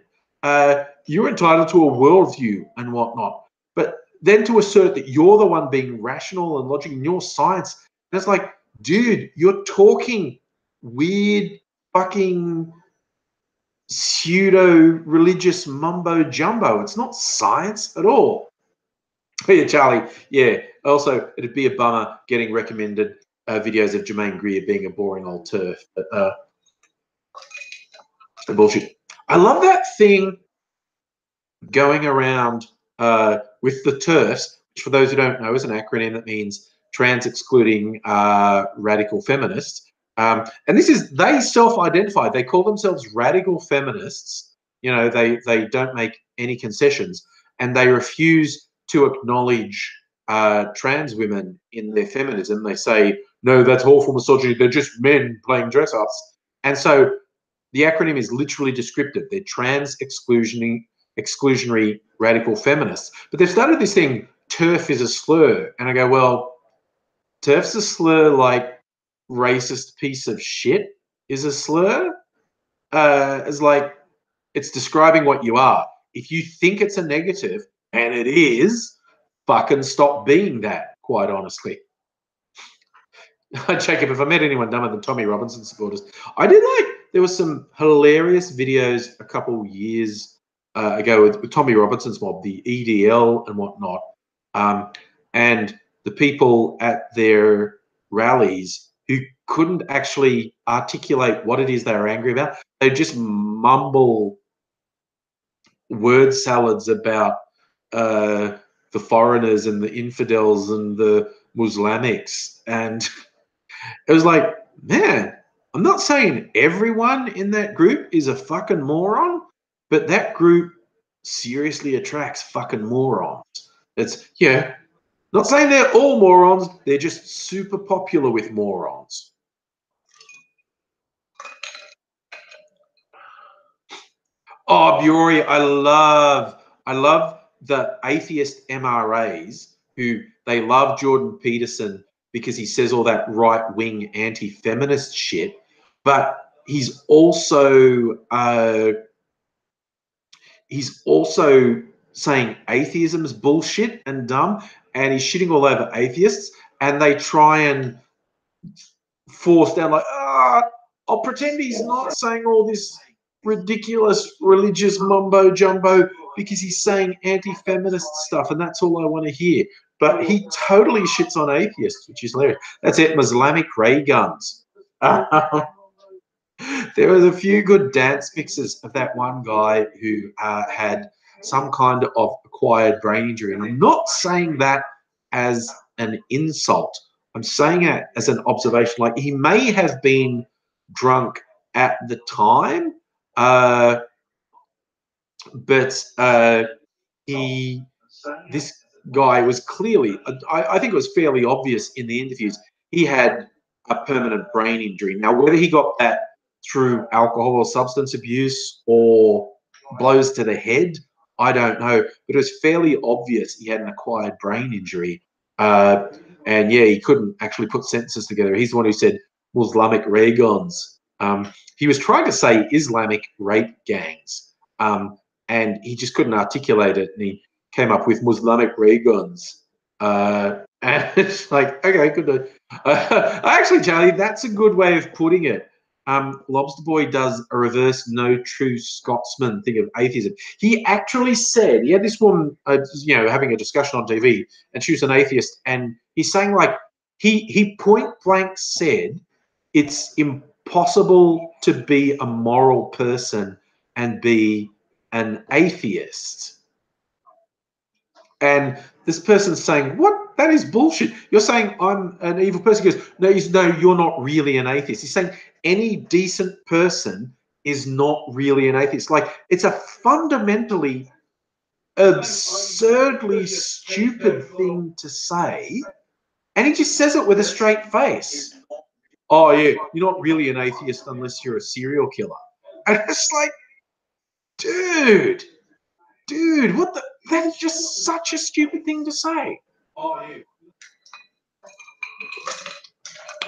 you're entitled to a worldview and whatnot. But then to assert that you're the one being rational and logical in your science, and it's like, dude, you're talking weird fucking pseudo-religious mumbo-jumbo. It's not science at all. Yeah, Charlie. Yeah. Also, it'd be a bummer getting recommended videos of Jermaine Greer being a boring old turf. But bullshit. I love that thing going around with the TERFs, which for those who don't know is an acronym that means trans excluding radical feminists. And this is, they self-identify. They call themselves radical feminists. You know, they don't make any concessions, and they refuse to acknowledge trans women in their feminism. They say, no, that's awful misogyny. They're just men playing dress-ups. And so the acronym is literally descriptive. They're trans exclusionary radical feminists. But they've started this thing, TERF is a slur. And I go, well, TERF's a slur like racist piece of shit is a slur. It's like, it's describing what you are. If you think it's a negative, and it is, fucking stop being that, quite honestly. Jacob, if I met anyone dumber than Tommy Robinson supporters, I did like, there was some hilarious videos a couple years ago with Tommy Robinson's mob, the EDL and whatnot, and the people at their rallies who couldn't actually articulate what it is they were angry about. They just mumble word salads about the foreigners and the infidels and the Muslimics, and it was like, man, I'm not saying everyone in that group is a fucking moron, but that group seriously attracts fucking morons. It's, yeah, not saying they're all morons, they're just super popular with morons. Oh, Biori, I love the atheist MRAs who they love Jordan Peterson because he says all that right-wing anti-feminist shit, but he's also saying atheism is bullshit and dumb, and he's shitting all over atheists, and they try and force down like, I'll pretend he's not saying all this ridiculous religious mumbo jumbo because he's saying anti-feminist stuff, and that's all I want to hear. But he totally shits on atheists, which is hilarious. That's it, Islamic ray guns. There was a few good dance mixes of that one guy who had some kind of acquired brain injury. And I'm not saying that as an insult. I'm saying it as an observation. Like, he may have been drunk at the time, but this guy was clearly, I think it was fairly obvious in the interviews, he had a permanent brain injury. Now, whether he got that through alcohol or substance abuse or blows to the head, I don't know. But it was fairly obvious he had an acquired brain injury. And yeah, he couldn't actually put sentences together. He's the one who said Muslimic Regons. He was trying to say Islamic rape gangs. And he just couldn't articulate it. And he came up with Muslimic Regons. And it's like, okay, good. Actually, Charlie, that's a good way of putting it. Lobster Boy does a reverse no true Scotsman thing of atheism. He actually said, he had this woman, having a discussion on TV, and she was an atheist, and he's saying, like, he point blank said, it's impossible to be a moral person and be an atheist. And this person's saying, what? That is bullshit. You're saying I'm an evil person. He goes, no, you're not really an atheist. He's saying any decent person is not really an atheist. Like, it's a fundamentally absurdly stupid thing to say. And he just says it with a straight face. Oh, yeah, you're not really an atheist unless you're a serial killer. And it's like, dude, what the? That is just such a stupid thing to say.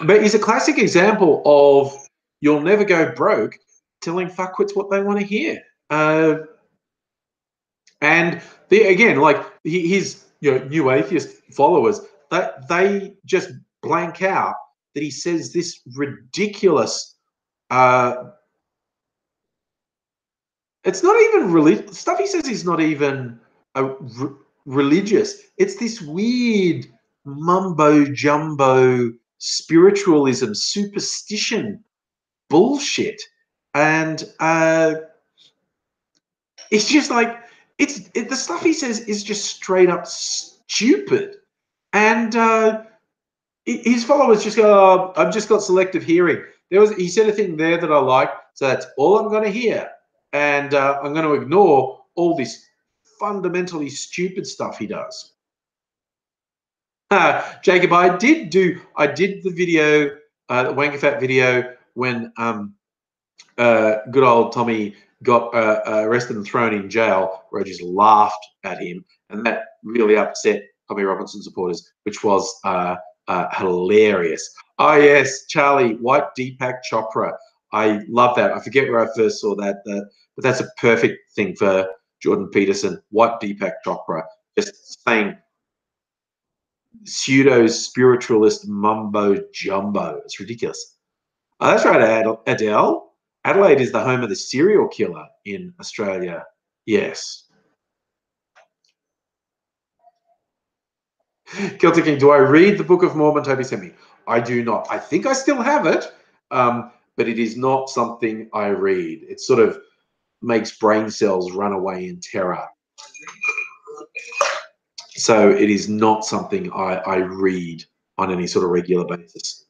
But he's a classic example of you'll never go broke telling fuckwits what they want to hear. And again, like his new atheist followers, they just blank out that he says this ridiculous. It's not even religious stuff. He says he's not even religious. It's this weird mumbo jumbo spiritualism, superstition bullshit, and it's just like the stuff he says is just straight up stupid, and his followers just go, oh, I've just got selective hearing. He said a thing there that I like, so that's all I'm going to hear, and I'm going to ignore all this fundamentally stupid stuff he does. Jacob, I did the video, the Wanker Fat video, when good old Tommy got arrested and thrown in jail, where I just laughed at him, and that really upset Tommy Robinson supporters, which was hilarious. Oh yes, Charlie, white Deepak Chopra. I love that. I forget where I first saw that, but that's a perfect thing for Jordan Peterson. White Deepak Chopra, just saying pseudo spiritualist mumbo jumbo. It's ridiculous. Oh, that's right, Adele. Adelaide is the home of the serial killer in Australia. Yes. Celtic King, do I read the Book of Mormon Toby sent me? I do not. I think I still have it, but it is not something I read. It sort of makes brain cells run away in terror. So it is not something I read on any sort of regular basis.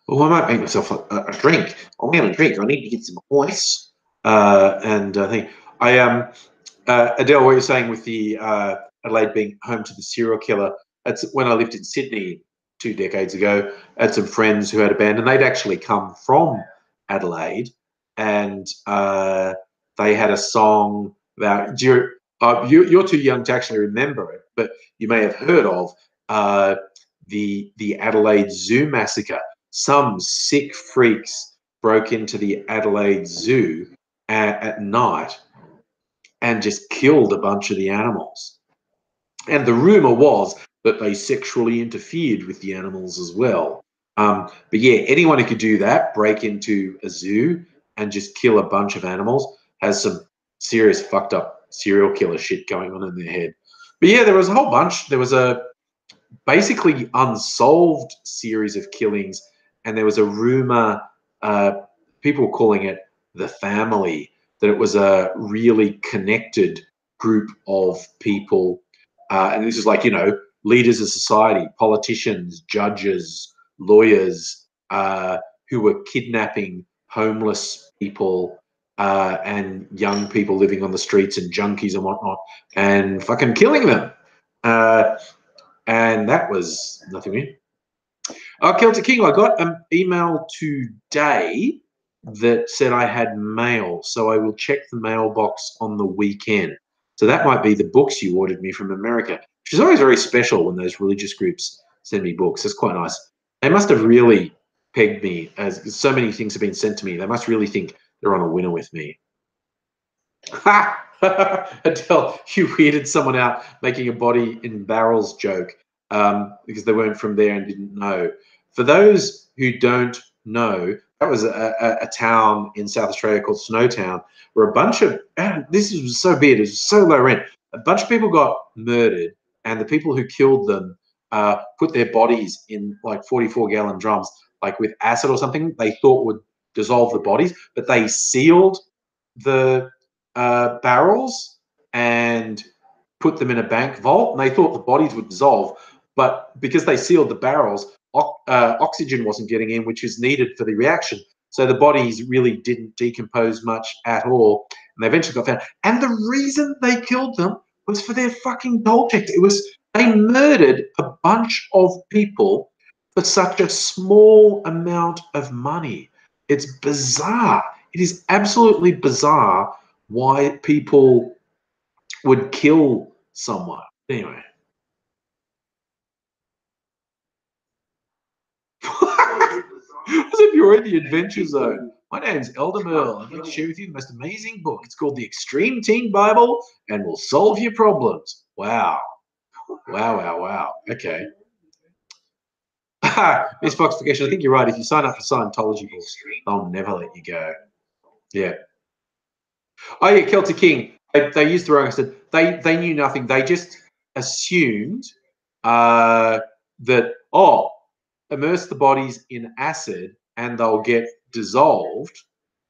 Well, I might make myself a drink. I'm going to drink. I need to get some ice. And I think Adele, what you're saying with the Adelaide being home to the serial killer, that's when I lived in Sydney 2 decades ago. I had some friends who had a band, and they'd actually come from Adelaide, and they had a song about. You're too young to actually remember it, but you may have heard of the Adelaide Zoo massacre. Some sick freaks broke into the Adelaide Zoo at night and just killed a bunch of the animals. And the rumor was that they sexually interfered with the animals as well. But yeah, anyone who could do that, break into a zoo and just kill a bunch of animals, has some serious fucked up serial killer shit going on in their head. But yeah, there was a whole bunch. There was a basically unsolved series of killings, and there was a rumor, people calling it the family, that it was a really connected group of people, and this is like leaders of society, politicians, judges, lawyers, who were kidnapping homeless people and young people living on the streets and junkies and whatnot, and fucking killing them. And that was nothing new. Celtic King, I got an email today that said I had mail, so I will check the mailbox on the weekend. So that might be the books you ordered me from America, which is always very special when those religious groups send me books. It's quite nice. They must have really pegged me, as so many things have been sent to me. They must really think they're on a winner with me. Ha! Adele, you weirded someone out making a body in barrels joke because they weren't from there and didn't know. For those who don't know, that was a town in South Australia called Snowtown, where a bunch of, this was so weird, it was so low rent, a bunch of people got murdered, and the people who killed them put their bodies in like 44-gallon drums, like with acid or something they thought would dissolve the bodies, but they sealed the barrels and put them in a bank vault, and they thought the bodies would dissolve, but because they sealed the barrels, oxygen wasn't getting in, which is needed for the reaction. So the bodies really didn't decompose much at all, and they eventually got found. And the reason they killed them was for their fucking gold checks. It was, they murdered a bunch of people for such a small amount of money. It's bizarre. It is absolutely bizarre why people would kill someone. Anyway. As if you're in the adventure zone. My name's Elder Merle. I'd like to share with you the most amazing book. It's called The Extreme Teen Bible and will solve your problems. Wow. Wow, wow, wow. Okay. Miss Foxification, I think you're right. If you sign up for Scientology books, they'll never let you go. Yeah. Oh, yeah, Celtic King. They used the wrong. I said they knew nothing. They just assumed that, immerse the bodies in acid and they'll get dissolved,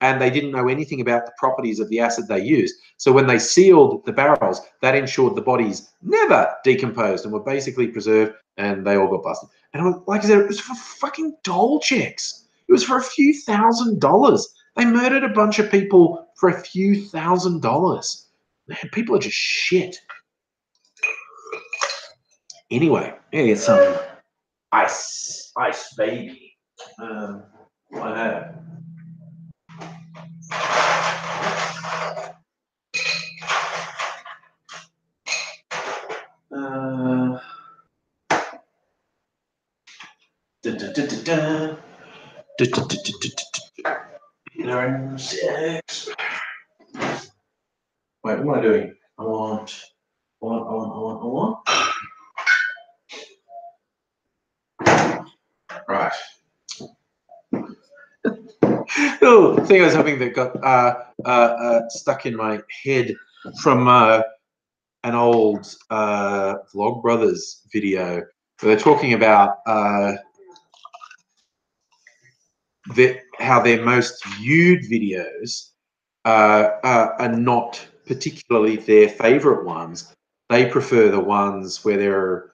and they didn't know anything about the properties of the acid they used. So when they sealed the barrels, that ensured the bodies never decomposed and were basically preserved, and they all got busted. And like I said, it was for fucking doll checks. It was for a few $1,000s. They murdered a bunch of people for a few $1,000s. Man, people are just shit. Anyway, yeah, get some ice baby. I have. Six. Wait, what am I doing? I want. Right. Oh, the thing I was hoping that got stuck in my head from an old Vlogbrothers video where they're talking about how their most viewed videos are not particularly their favorite ones. They prefer the ones where they're,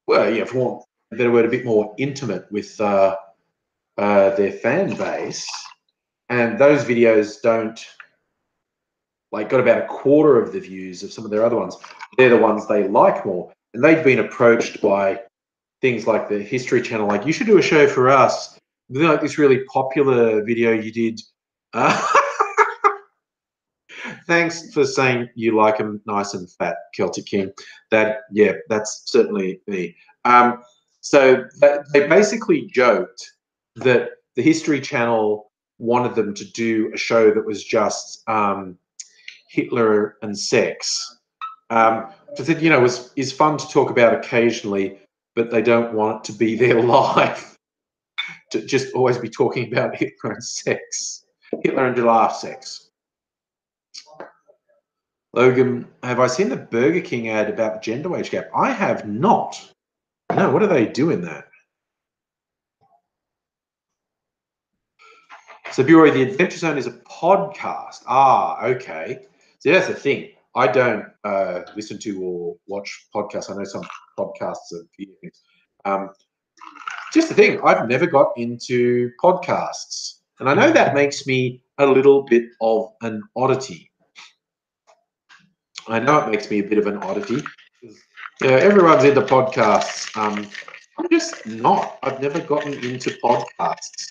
well, yeah, for want of a better word, a bit more intimate with their fan base. And those videos don't, like, got about a quarter of the views of some of their other ones. They're the ones they like more. And they've been approached by things like the History Channel, like, you should do a show for us. Like this really popular video you did. Thanks for saying you like them nice and fat, Celtic King. Yeah, that's certainly me. So they basically joked that the History Channel wanted them to do a show that was just Hitler and sex. Which I said, is fun to talk about occasionally, but they don't want it to be their life. To just always be talking about Hitler and sex. Hitler and giraffe sex. Logan, have I seen the Burger King ad about the gender wage gap? I have not. No, what do they do in that? So, Bureau, the Adventure Zone is a podcast. Ah, okay. So that's the thing. I don't listen to or watch podcasts. I know some podcasts are viewing. Just the thing, I've never got into podcasts. And I know that makes me a little bit of an oddity. I know it makes me a bit of an oddity. Everyone's into podcasts. I'm just not. I've never gotten into podcasts.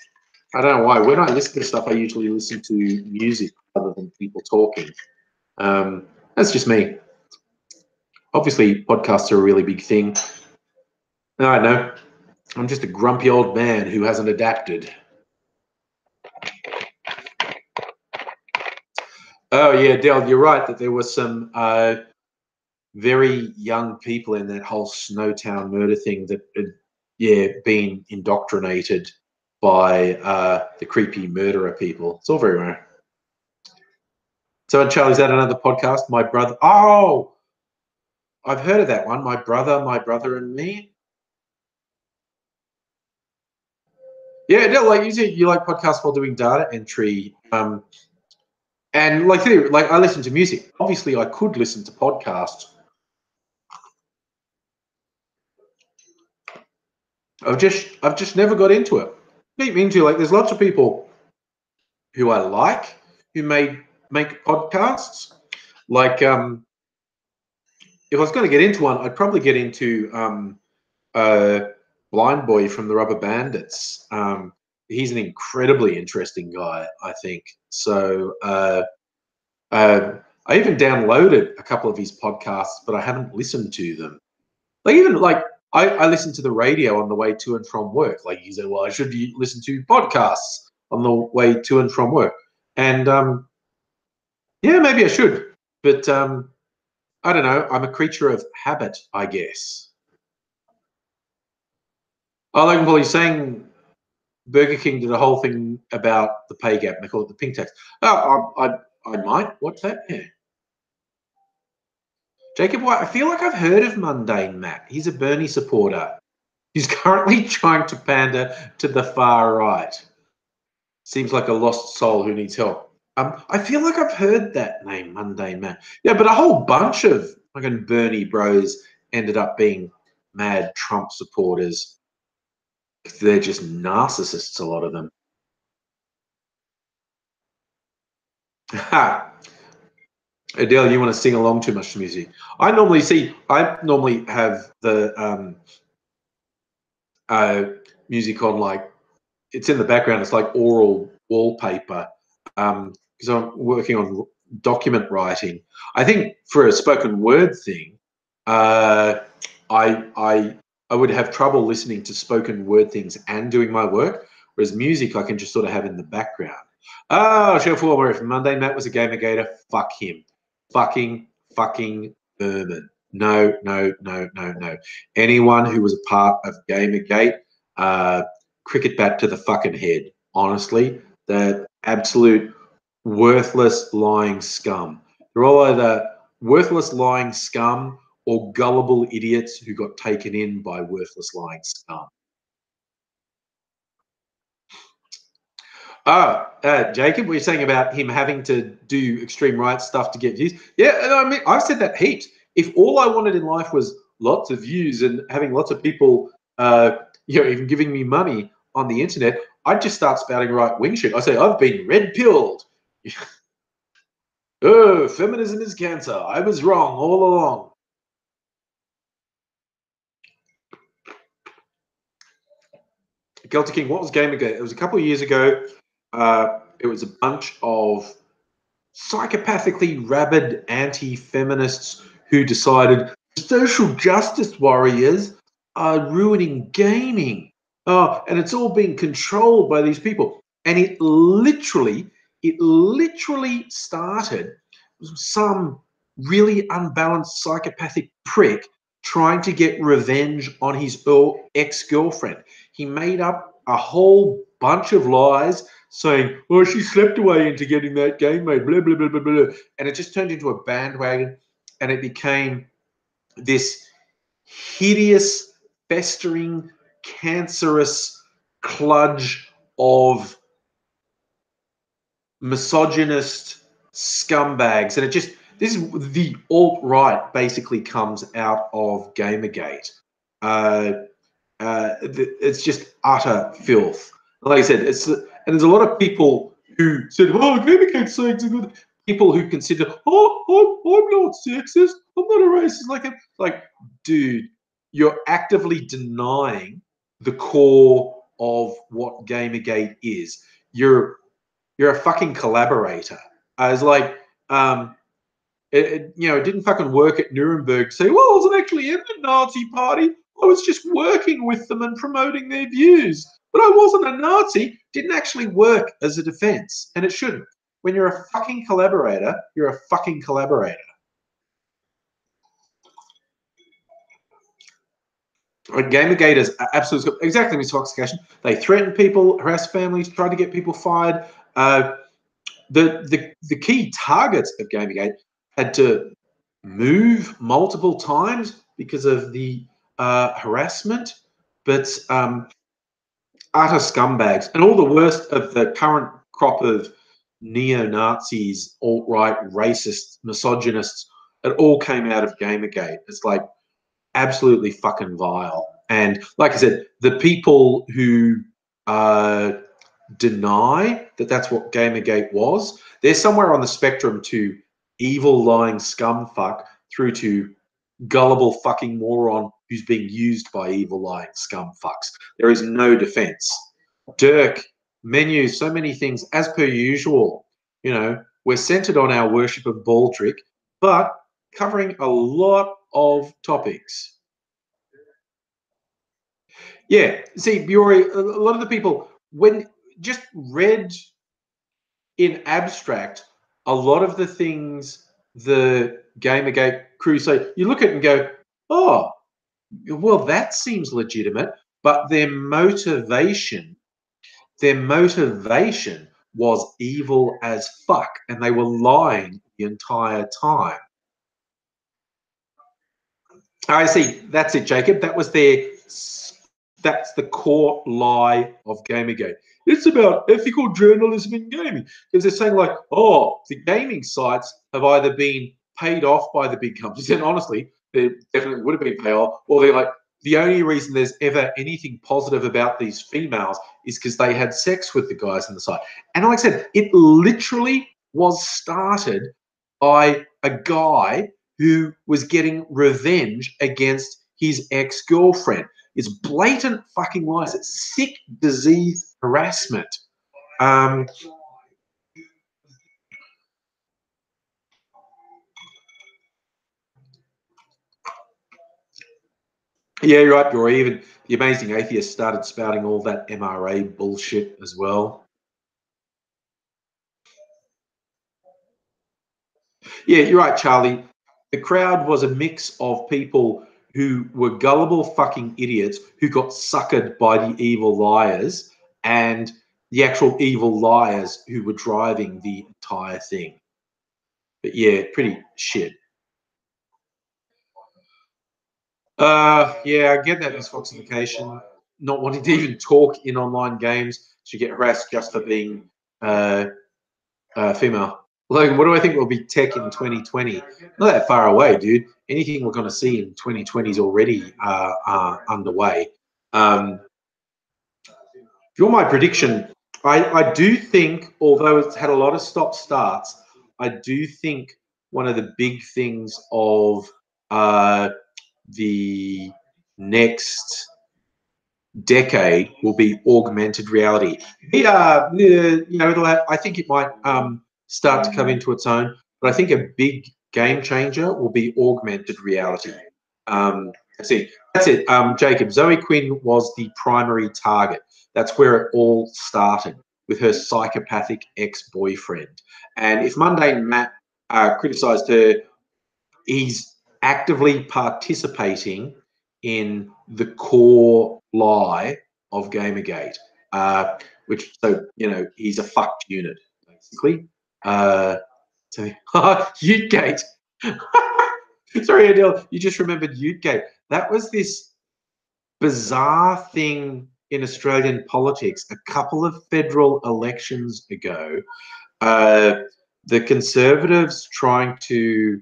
I don't know why. When I listen to stuff, I usually listen to music rather than people talking. That's just me. Obviously, podcasts are a really big thing. I know. I'm just a grumpy old man who hasn't adapted. Oh, yeah, Del, you're right that there was some very young people in that whole Snowtown murder thing that had, been indoctrinated by the creepy murderer people. It's all very rare. So, Charlie, is that another podcast? My brother. Oh, I've heard of that one. My brother and me. Yeah, Del, like you said, you like podcasts while doing data entry. And like I listen to music. Obviously, I could listen to podcasts. I've just never got into it. There's lots of people who I like who make podcasts. Like, if I was going to get into one, I'd probably get into Blind Boy from the Rubber Bandits. He's an incredibly interesting guy, I think. So I even downloaded a couple of his podcasts, but I haven't listened to them. I listen to the radio on the way to and from work. Like you said, well, I should listen to podcasts on the way to and from work. And yeah, maybe I should, but I don't know. I'm a creature of habit, I guess. Oh, Logan Paul, he's saying Burger King did a whole thing about the pay gap, and they call it the pink tax. Oh, I might watch that. Yeah. Jacob White, I feel like I've heard of Mundane Matt. He's a Bernie supporter. He's currently trying to pander to the far right. Seems like a lost soul who needs help. I feel like I've heard that name, Mundane Matt. Yeah, but a whole bunch of fucking Bernie bros ended up being mad Trump supporters. They're just narcissists, a lot of them. Ha! Adele, you want to sing along too much to music? I normally have the music on, like, it's in the background. It's like oral wallpaper because I'm working on document writing. I think for a spoken word thing, I would have trouble listening to spoken word things and doing my work, whereas music I can just sort of have in the background. Oh, Chef Warmer, if Monday Matt was a gamer-gator, fuck him. Fucking vermin. No, no, no, no, no. Anyone who was a part of Gamergate, cricket bat to the fucking head. Honestly, the absolute worthless lying scum. They're all either worthless lying scum or gullible idiots who got taken in by worthless lying scum. Jacob, what you're saying about him having to do extreme right stuff to get views? Yeah, and I mean, I've said that heaps. If all I wanted in life was lots of views and having lots of people, even giving me money on the internet, I'd just start spouting right wing shit. I say, I've been red pilled. Oh, feminism is cancer. I was wrong all along. Celtic King, what was Gamergate? It was a couple of years ago. It was a bunch of psychopathically rabid anti-feminists who decided social justice warriors are ruining gaming. Oh, and it's all being controlled by these people. And it literally started some really unbalanced psychopathic prick trying to get revenge on his ex-girlfriend. He made up a whole bunch of lies saying, oh, she slept away into getting that game made, blah, blah, blah, blah, blah. And it just turned into a bandwagon, and it became this hideous, festering, cancerous kludge of misogynist scumbags. And this is the alt-right basically comes out of Gamergate. It's just utter filth. Like I said, and there's a lot of people who said, "Oh, Gamergate's saying so good." People who consider, "Oh, I'm not sexist. I'm not a racist." Like, dude, you're actively denying the core of what Gamergate is. You're a fucking collaborator. I was like, it didn't fucking work at Nuremberg to say, well, I wasn't actually in the Nazi party. I was just working with them and promoting their views. But I wasn't a Nazi. Didn't actually work as a defense. And it shouldn't. When you're a fucking collaborator, you're a fucking collaborator. Gamergate is absolutely exactly intoxication. They threaten people, harass families, try to get people fired. The key targets of Gamergate had to move multiple times because of the harassment, but utter scumbags. And all the worst of the current crop of neo-Nazis, alt-right, racist, misogynists, it all came out of Gamergate. It's like absolutely fucking vile. And like I said, the people who deny that that's what Gamergate was, they're somewhere on the spectrum to evil, lying scumfuck through to gullible fucking moron who's being used by evil, lying scumfucks. There is no defense. Dirk, menus, so many things, as per usual. We're centered on our worship of Baldrick, but covering a lot of topics. Yeah, see, Bjori, a lot of the people, when just read in abstract a lot of the things the Gamergate crew say. You look at it and go, oh, well, that seems legitimate, but their motivation was evil as fuck, and they were lying the entire time. I see. That's it, Jacob. That's the core lie of Gamergate. It's about ethical journalism in gaming. Because they're saying like, oh, the gaming sites have either been paid off by the big companies, and honestly, they definitely would have been paid off, or they're like, the only reason there's ever anything positive about these females is because they had sex with the guys on the site. And like I said, it literally was started by a guy who was getting revenge against his ex-girlfriend. It's blatant fucking lies. It's sick, disease harassment. Yeah, you're right, Jory. Even the Amazing Atheist started spouting all that MRA bullshit as well. Yeah, you're right, Charlie. The crowd was a mix of people who were gullible fucking idiots who got suckered by the evil liars and the actual evil liars who were driving the entire thing. But yeah, pretty shit. Yeah, I get that misfoxification. Not wanting to even talk in online games. Should get harassed just for being female. Logan, what do I think will be tech in 2020? Not that far away, dude. Anything we're going to see in 2020 is already underway. If you're my prediction, I do think, although it's had a lot of stop starts, I do think one of the big things of the next decade will be augmented reality. I think it might start to come into its own, but I think a big game changer will be augmented reality. Let's see. That's it. Jacob, Zoe Quinn was the primary target. That's where it all started, with her psychopathic ex-boyfriend. And if Mundane Matt criticised her, he's actively participating in the core lie of Gamergate, which, so, he's a fucked unit, basically. So, Utegate. Sorry, Adele, you just remembered Utegate. That was this bizarre thing in Australian politics a couple of federal elections ago. The Conservatives trying to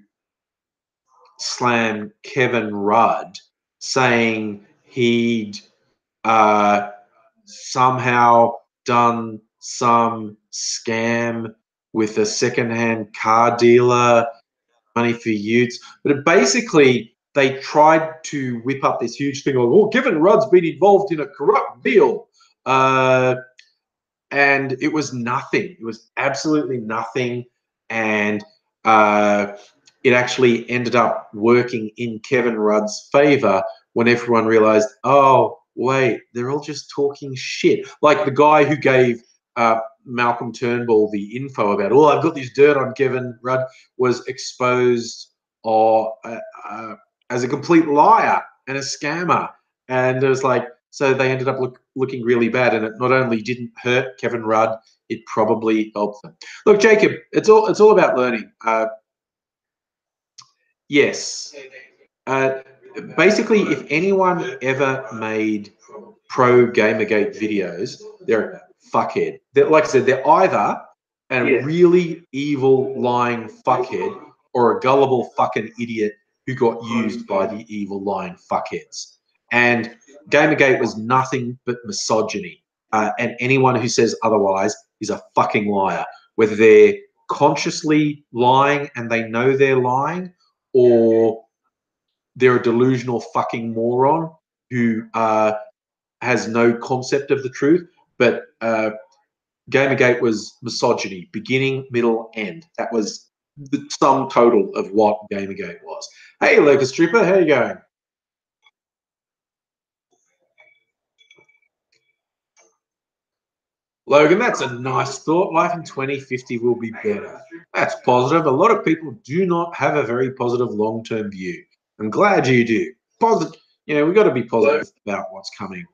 slam Kevin Rudd, saying he'd somehow done some scam with a secondhand car dealer, money for utes. But basically, they tried to whip up this huge thing of, oh, Kevin Rudd's been involved in a corrupt deal. And it was nothing. It was absolutely nothing. And it actually ended up working in Kevin Rudd's favor when everyone realized, oh, wait, they're all just talking shit. Like the guy who gave Malcolm Turnbull the info about, oh, I've got this dirt on Kevin Rudd, was exposed as a complete liar and a scammer. And it was like, so they ended up looking really bad, and it not only didn't hurt Kevin Rudd, it probably helped them. Look, Jacob, it's all about learning. Yes. Basically, if anyone ever made pro Gamergate videos, they're a fuckhead. Like I said, they're either a really evil, lying fuckhead or a gullible fucking idiot who got used by the evil, lying fuckheads. And Gamergate was nothing but misogyny. And anyone who says otherwise is a fucking liar, whether they're consciously lying and they know they're lying, or they're a delusional fucking moron who has no concept of the truth. But Gamergate was misogyny, beginning, middle, end. That was the sum total of what Gamergate was. Hey, Locust Trooper, how you going? Logan, that's a nice thought. Life in 2050 will be better. That's positive. A lot of people do not have a very positive long-term view. I'm glad you do. Positive. We've got to be positive about what's coming.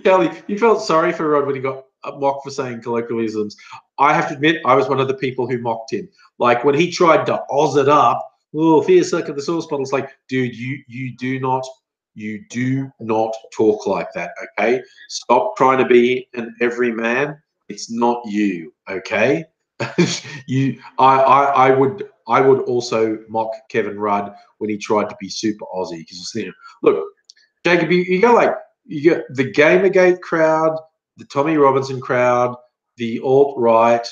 Kelly, you felt sorry for Rod when he got mocked for saying colloquialisms. I have to admit, I was one of the people who mocked him. Like when he tried to Oz it up, oh, fear suck of the sauce bottle. It's like, dude, you do not talk like that, okay? Stop trying to be an everyman. It's not you, okay? I would also mock Kevin Rudd when he tried to be super Aussie because look, Jacob, you got the Gamergate crowd, the Tommy Robinson crowd, the alt-right,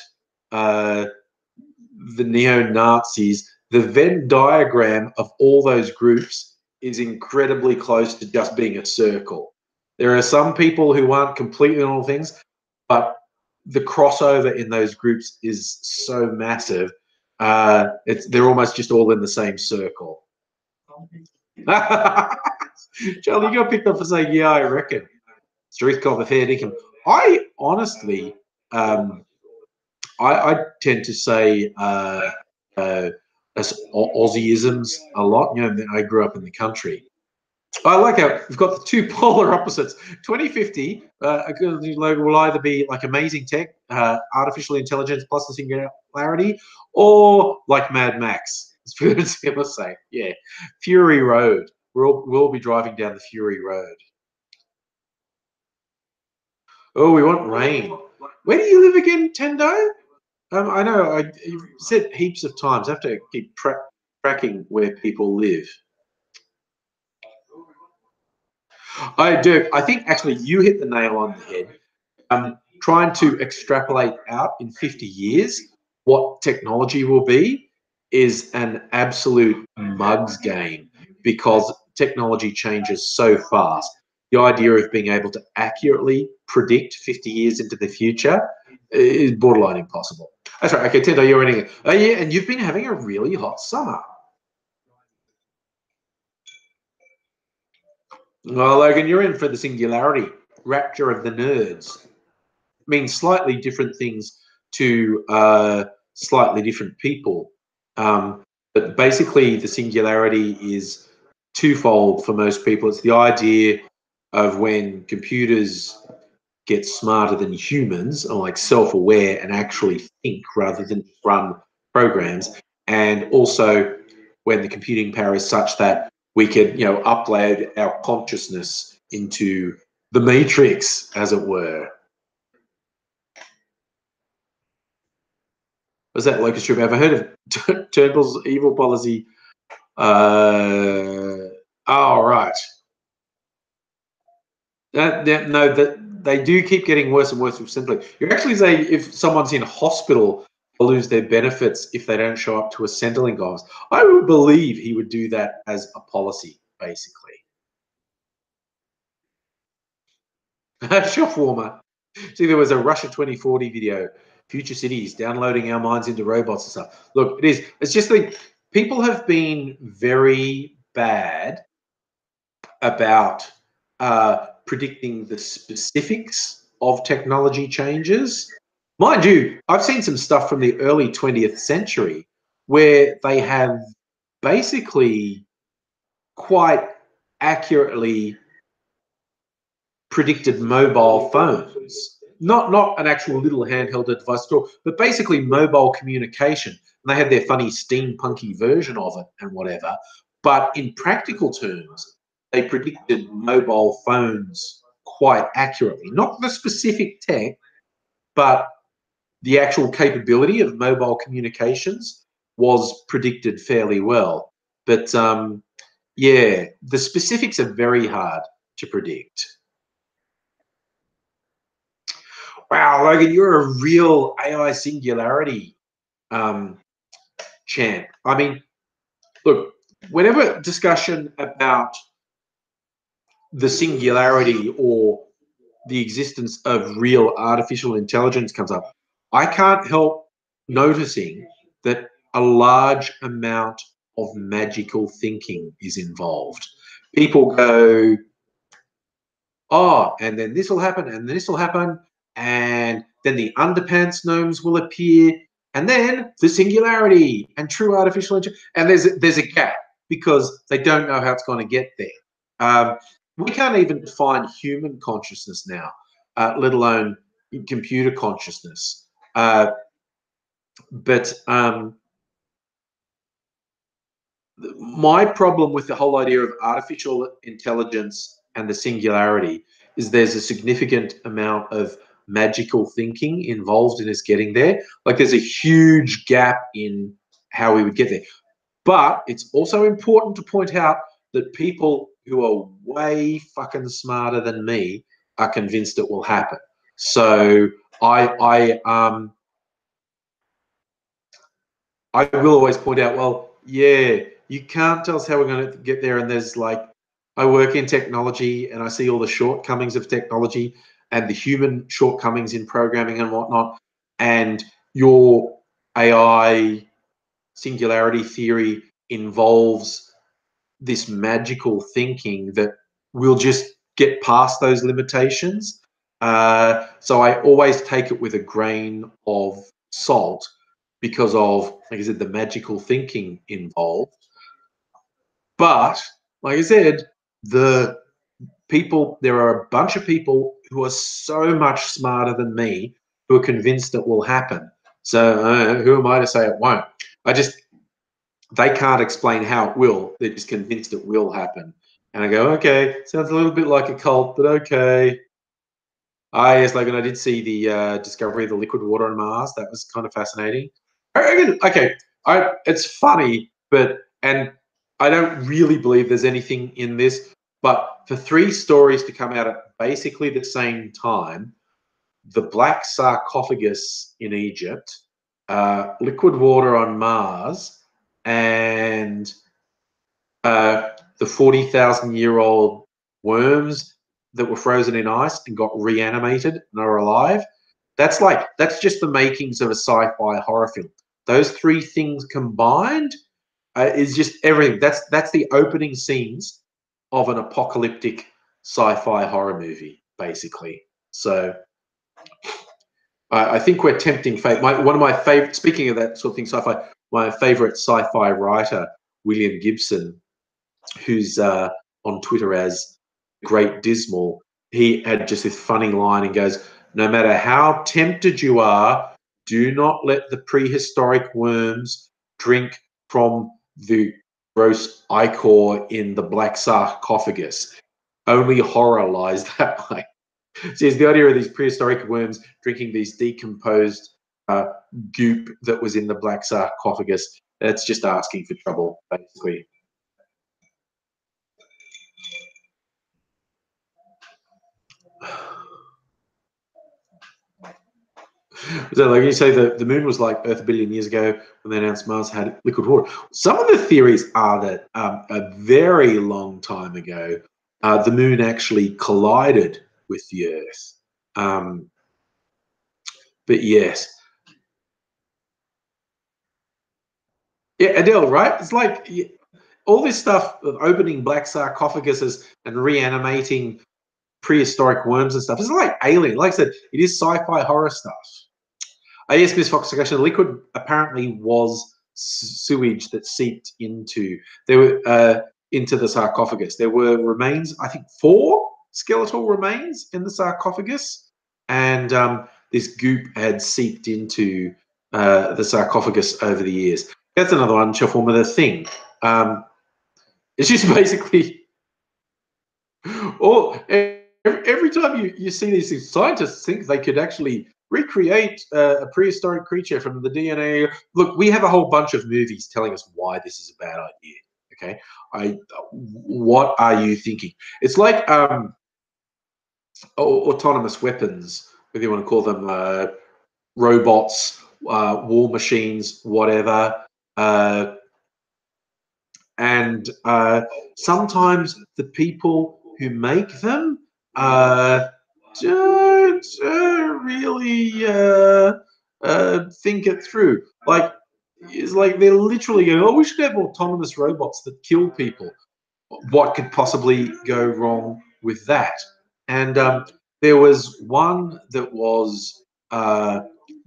the neo-Nazis. The Venn diagram of all those groups is incredibly close to just being a circle. There are some people who aren't completely on all things, but the crossover in those groups is so massive. They're almost just all in the same circle. Charlie, you got picked up for saying, yeah, I reckon. Street cop a fair dinkum. I honestly, I tend to say Aussieisms a lot. I grew up in the country. I like how we've got the two polar opposites. 2050 will either be like amazing tech, artificial intelligence plus the singularity, or like Mad Max. It's going to say, yeah, Fury Road. We'll be driving down the Fury Road. Oh, we want rain. Where do you live again, Tendo? I know you've said heaps of times. I have to keep tracking where people live. I do. I think actually you hit the nail on the head. Trying to extrapolate out in 50 years what technology will be is an absolute mugs game because technology changes so fast. The idea of being able to accurately predict 50 years into the future is borderline impossible. That's right. Okay, Tendo, you're running. Oh, yeah, and you've been having a really hot summer. Well, Logan, you're in for the singularity, rapture of the nerds. Means slightly different things to slightly different people. But basically, the singularity is twofold for most people. It's the idea of when computers get smarter than humans, or like self-aware and actually think rather than run programs, and also when the computing power is such that we can, upload our consciousness into the matrix, as it were. Was that Locust Troop? Have I heard of Turnbull's evil policy? Oh, right. No, they do keep getting worse and worse with simply. You're actually saying if someone's in hospital, they'll lose their benefits if they don't show up to a Centrelink office. I would believe he would do that as a policy, basically. Shelf warmer. See, there was a Russia 2040 video, future cities, downloading our minds into robots and stuff. Look, it's just like people have been very bad about predicting the specifics of technology changes. Mind you, I've seen some stuff from the early 20th century where they have basically quite accurately predicted mobile phones. Not an actual little handheld device at all, but basically mobile communication. And they had their funny steampunky version of it and whatever. But in practical terms, they predicted mobile phones quite accurately. Not the specific tech, but the actual capability of mobile communications was predicted fairly well. But yeah, the specifics are very hard to predict. Wow, Logan, you're a real AI singularity champ. I mean, look, whenever discussion about the singularity or the existence of real artificial intelligence comes up, I can't help noticing that a large amount of magical thinking is involved. People go, oh, and then this will happen, and this will happen, and then the underpants gnomes will appear, and then the singularity and true artificial intelligence, and there's a gap because they don't know how it's going to get there. We can't even define human consciousness now, let alone computer consciousness. But my problem with the whole idea of artificial intelligence and the singularity is there's a significant amount of magical thinking involved in us getting there. Like there's a huge gap in how we would get there. But it's also important to point out that people who are way fucking smarter than me are convinced it will happen. So I will always point out, well, yeah, you can't tell us how we're going to get there. And there's like, I work in technology and I see all the shortcomings of technology and the human shortcomings in programming and whatnot. And your AI singularity theory involves this magical thinking that we'll just get past those limitations. So I always take it with a grain of salt because of, like I said, the magical thinking involved. But like I said, there are a bunch of people who are so much smarter than me who are convinced it will happen. So who am I to say it won't? They can't explain how it will. They're just convinced it will happen. And I go, okay, sounds a little bit like a cult, but okay. Yes, Logan, I did see the discovery of the liquid water on Mars. That was kind of fascinating. Okay, it's funny, and I don't really believe there's anything in this, but for three stories to come out at basically the same time, the black sarcophagus in Egypt, liquid water on Mars, and the 40,000-year-old worms that were frozen in ice and got reanimated and are alive. That's just the makings of a sci-fi horror film. Those three things combined is just everything. That's the opening scenes of an apocalyptic sci-fi horror movie, basically. So I think we're tempting fate. One of my favorite, speaking of that sort of thing, sci-fi, my favorite sci-fi writer, William Gibson, who's on Twitter as Great Dismal, he had just this funny line and goes, no matter how tempted you are, do not let the prehistoric worms drink from the gross ichor in the black sarcophagus. Only horror lies that way. So it's the idea of these prehistoric worms drinking these decomposed goop that was in the black sarcophagus. That's just asking for trouble, basically. So, like you say, the moon was like Earth a billion years ago when they announced Mars had liquid water. Some of the theories are that a very long time ago, the moon actually collided with the Earth. But yes, yeah, Adele, right? It's like all this stuff of opening black sarcophaguses and reanimating prehistoric worms and stuff. It's like alien. Like I said, it is sci-fi horror stuff. Yes, Miss Fox, the liquid apparently was sewage that seeped into the sarcophagus. There were remains, I think, 4 skeletal remains in the sarcophagus, and this goop had seeped into the sarcophagus over the years. That's another one, form of the thing. It's just basically all every time you see these things, scientists think they could actually recreate a prehistoric creature from the DNA. Look, we have a whole bunch of movies telling us why this is a bad idea. Okay, what are you thinking? It's like autonomous weapons, whether you want to call them robots, war machines, whatever. And sometimes the people who make them don't really think it through. Like, it's like they're literally going, "Oh, we should have autonomous robots that kill people." What could possibly go wrong with that? And there was one that was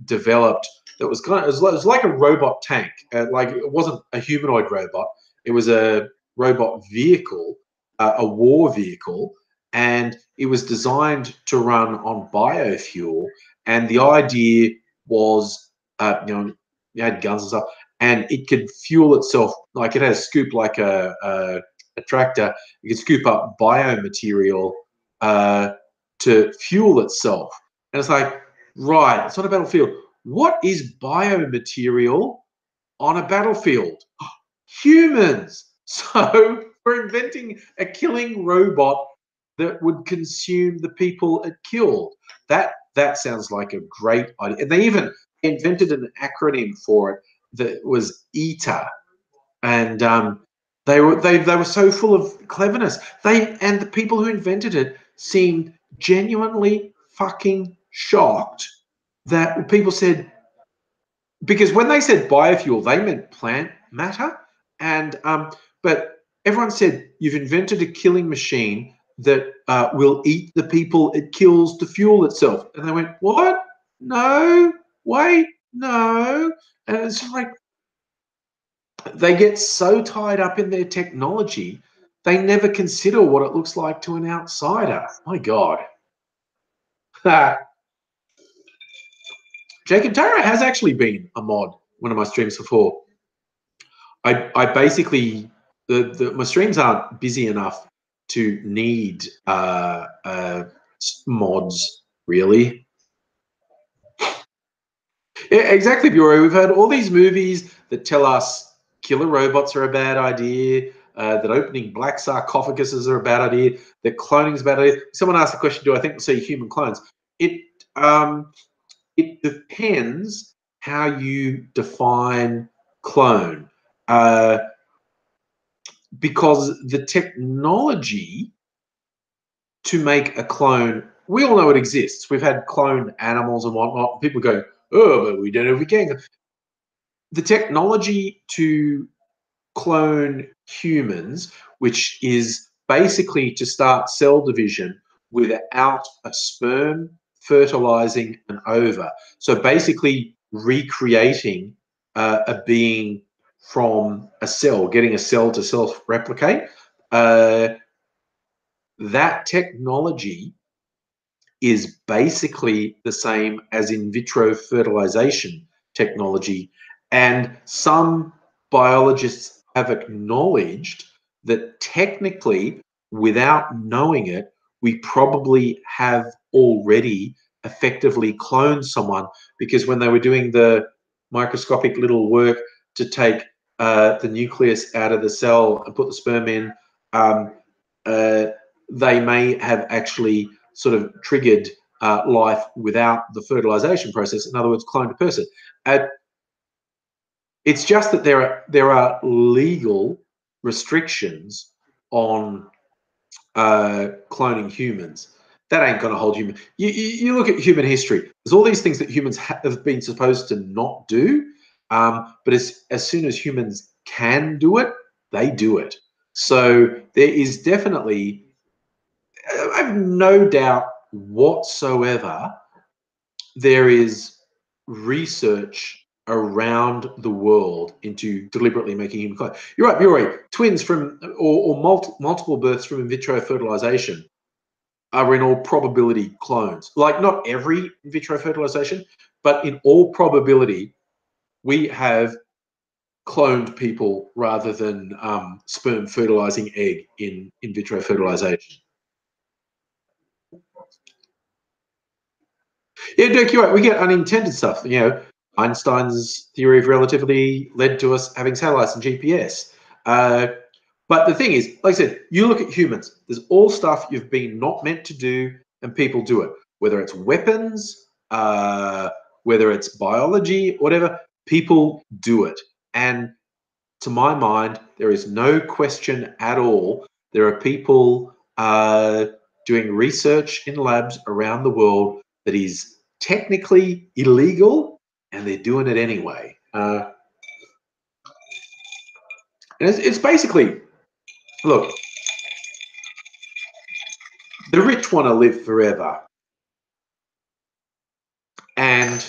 developed that was kind of, it was like a robot tank. Like it wasn't a humanoid robot. It was a robot vehicle, a war vehicle, and it was designed to run on biofuel. And the idea was, you had guns and stuff, and it could fuel itself. Like it had a scoop, like a tractor. It could scoop up biomaterial to fuel itself. And it's like, right, it's not a battlefield. What is biomaterial on a battlefield? Humans. So we're inventing a killing robot that would consume the people it killed. That sounds like a great idea. And they even invented an acronym for it that was EATER. And they were so full of cleverness. And the people who invented it seemed genuinely fucking shocked that people said, because when they said biofuel, they meant plant matter, and but everyone said you've invented a killing machine that will eat the people it kills to fuel itself, and they went, what? No, wait, no, and it's like they get so tied up in their technology, they never consider what it looks like to an outsider. My God. Jacob Tara has actually been a mod one of my streams before. I basically, my streams aren't busy enough to need mods, really. Yeah, exactly, Bureau. We've heard all these movies that tell us killer robots are a bad idea, that opening black sarcophaguses are a bad idea, that cloning is a bad idea. Someone asked the question, do I think we'll see human clones? It depends how you define clone. Because the technology to make a clone, we all know it exists. We've had cloned animals and whatnot. People go, oh, but we don't know if we can. The technology to clone humans, which is basically to start cell division without a sperm fertilizing an ova. So basically recreating a being from a cell, getting a cell to self-replicate. That technology is basically the same as in vitro fertilization technology. And some biologists have acknowledged that technically, without knowing it, we probably have already effectively cloned someone, because when they were doing the microscopic little work to take the nucleus out of the cell and put the sperm in, they may have actually sort of triggered life without the fertilization process. In other words, cloned a person. It's just that there are legal restrictions on cloning humans. That ain't going to hold human. You look at human history. There's all these things that humans have been supposed to not do, but as soon as humans can do it, they do it. So there is definitely, I have no doubt whatsoever, there is research around the world into deliberately making human clones. You're right. Twins from or multiple births from in vitro fertilization are in all probability clones. Like not every in vitro fertilization, but in all probability, we have cloned people rather than sperm fertilizing egg in vitro fertilization. Yeah, Dirk, you're right. We get unintended stuff. Einstein's theory of relativity led to us having satellites and GPS. But the thing is, like I said, you look at humans. There's all stuff you've been not meant to do, and people do it. Whether it's weapons, whether it's biology, whatever, people do it. And to my mind, there is no question at all. There are people doing research in labs around the world that is technically illegal, and they're doing it anyway. And it's basically, look, the rich want to live forever. And,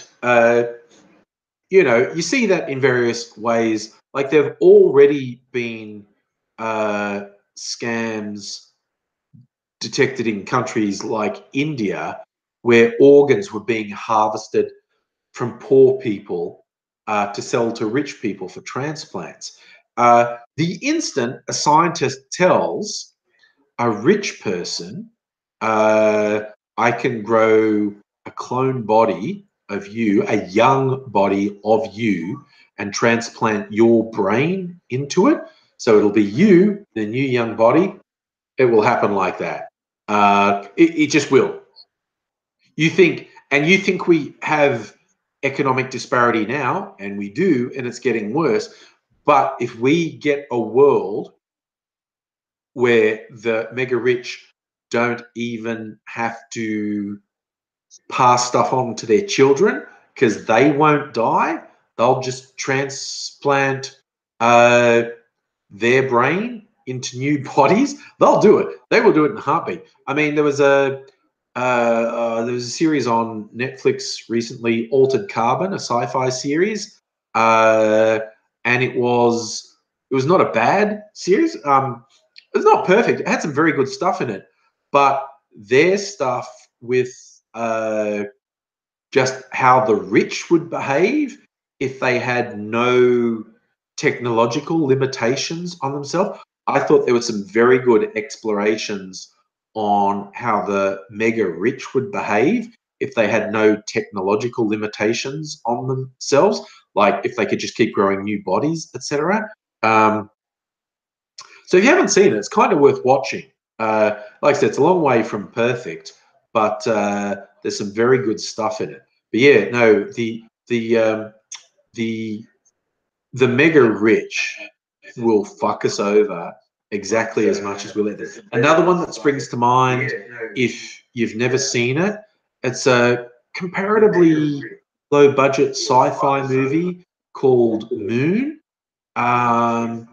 you know, you see that in various ways. Like there've already been scams detected in countries like India where organs were being harvested from poor people to sell to rich people for transplants. The instant a scientist tells a rich person, I can grow a clone body of you, a young body of you, and transplant your brain into it. So it'll be you, the new young body. It will happen like that. It just will. You think we have economic disparity now, and we do, and it's getting worse. But if we get a world where the mega rich don't even have to pass stuff on to their children because they won't die, they'll just transplant their brain into new bodies. They'll do it. They will do it in a heartbeat. I mean, there was a series on Netflix recently, Altered Carbon, a sci-fi series, and it was not a bad series. It's not perfect. It had some very good stuff in it, but their stuff with just how the rich would behave if they had no technological limitations on themselves. I thought there were some very good explorations on how the mega rich would behave if they had no technological limitations on themselves, like if they could just keep growing new bodies, etc. So if you haven't seen it, it's kind of worth watching. Like I said, it's a long way from perfect, but there's some very good stuff in it. But yeah, no, the the mega rich will fuck us over exactly as much as we let them. Another one that springs to mind, if you've never seen it, it's a comparatively low budget sci-fi movie called Moon. Um,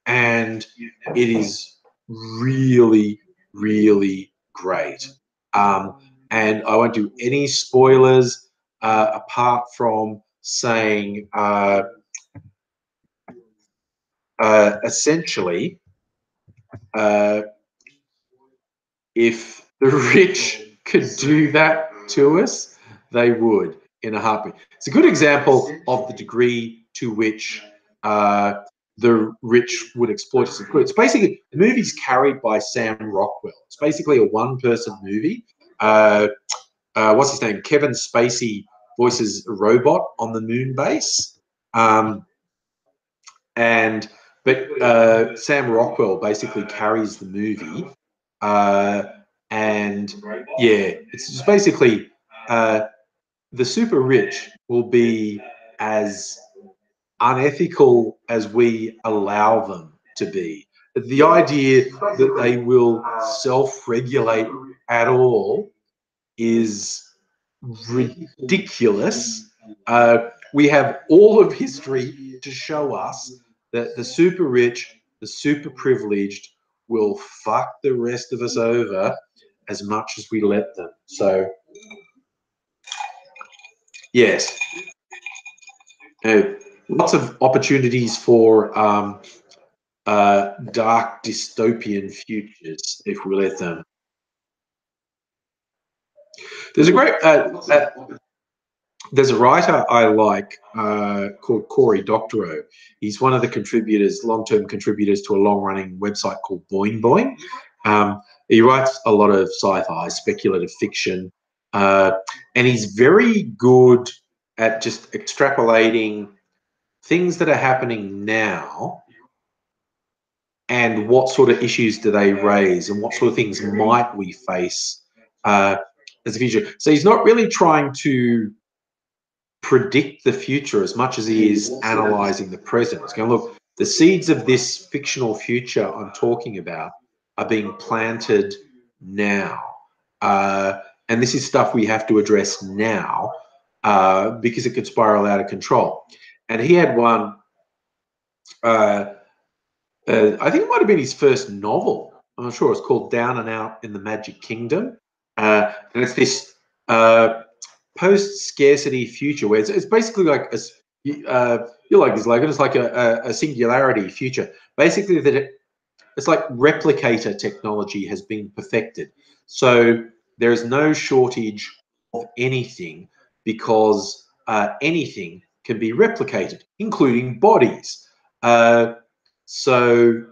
and it is really, really great. And I won't do any spoilers apart from saying essentially, uh, if the rich could do that to us, they would in a heartbeat. It's a good example of the degree to which the rich would exploit us. It's basically, the movie's carried by Sam Rockwell. It's basically a one-person movie. What's his name? Kevin Spacey voices a robot on the moon base. Um, and but Sam Rockwell basically carries the movie, and yeah, it's just basically the super rich will be as unethical as we allow them to be. The idea that they will self-regulate at all is ridiculous. We have all of history to show us that the super rich, the super privileged will fuck the rest of us over as much as we let them. So, yes, lots of opportunities for dark dystopian futures if we let them. There's a great there's a writer I like called Cory Doctorow. He's one of the contributors, long-term contributors to a long-running website called Boing Boing. He writes a lot of sci-fi, speculative fiction, and he's very good at just extrapolating things that are happening now and what sort of issues do they raise and what sort of things might we face as a future. So he's not really trying to predict the future as much as he is analyzing the present. It's going, look, the seeds of this fictional future I'm talking about are being planted now. And this is stuff we have to address now because it could spiral out of control. And he had one, I think it might have been his first novel. I'm not sure. It's called Down and Out in the Magic Kingdom, and it's this post-scarcity future where it's basically like you like this, Logan. It's like a singularity future. Basically, it's like replicator technology has been perfected. So there is no shortage of anything because anything can be replicated, including bodies. So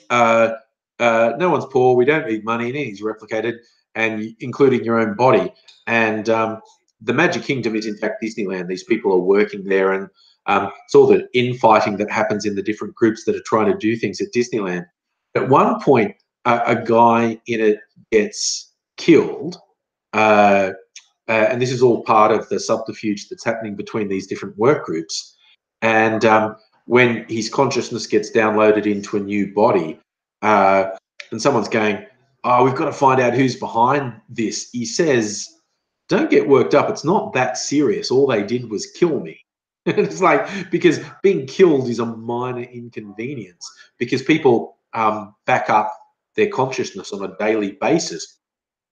uh, no one's poor. We don't need money. Anything's replicated, and including your own body. And the Magic Kingdom is in fact Disneyland. These people are working there, and it's all the infighting that happens in the different groups that are trying to do things at Disneyland. At one point, a guy in it gets killed, and this is all part of the subterfuge that's happening between these different work groups. And when his consciousness gets downloaded into a new body, uh, and someone's going, "Oh, we've got to find out who's behind this," he says, "Don't get worked up. It's not that serious. All they did was kill me." It's like, because being killed is a minor inconvenience because people back up their consciousness on a daily basis.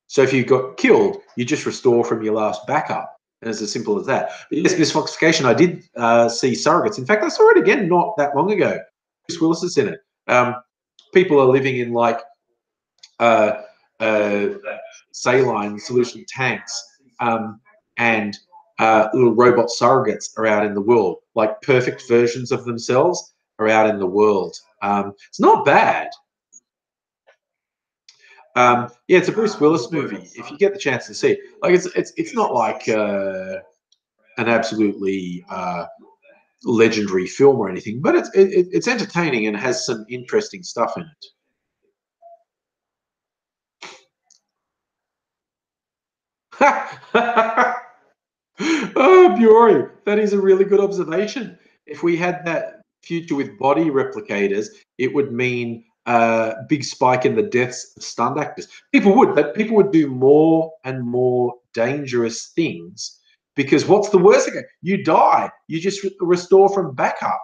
So if you got killed, you just restore from your last backup. And it's as simple as that. But yes, misfoxification, I did see surrogates. In fact, I saw it again not that long ago. Bruce Willis is in it. People are living in like uh, uh, saline solution tanks, and little robot surrogates are out in the world, like perfect versions of themselves are out in the world. It's not bad. Yeah, it's a Bruce Willis movie. If you get the chance to see it, like it's not like an absolutely legendary film or anything, but it's entertaining and has some interesting stuff in it. Oh, Bury, that is a really good observation. If we had that future with body replicators, it would mean a big spike in the deaths of stunt actors. But people would do more and more dangerous things because what's the worst thing? You die. You just restore from backup.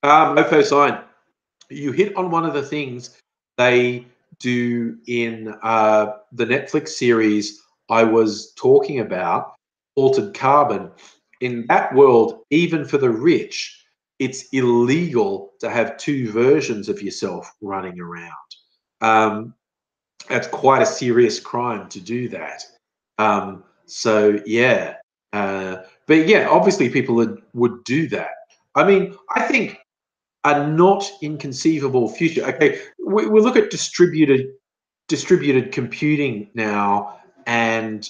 Mofo sign. You hit on one of the things they do in the Netflix series I was talking about, Altered Carbon. In that world, even for the rich, it's illegal to have two versions of yourself running around. Um, that's quite a serious crime to do that. So yeah, but yeah, obviously people would do that. I mean, I think a not inconceivable future. Okay, we look at distributed computing now, and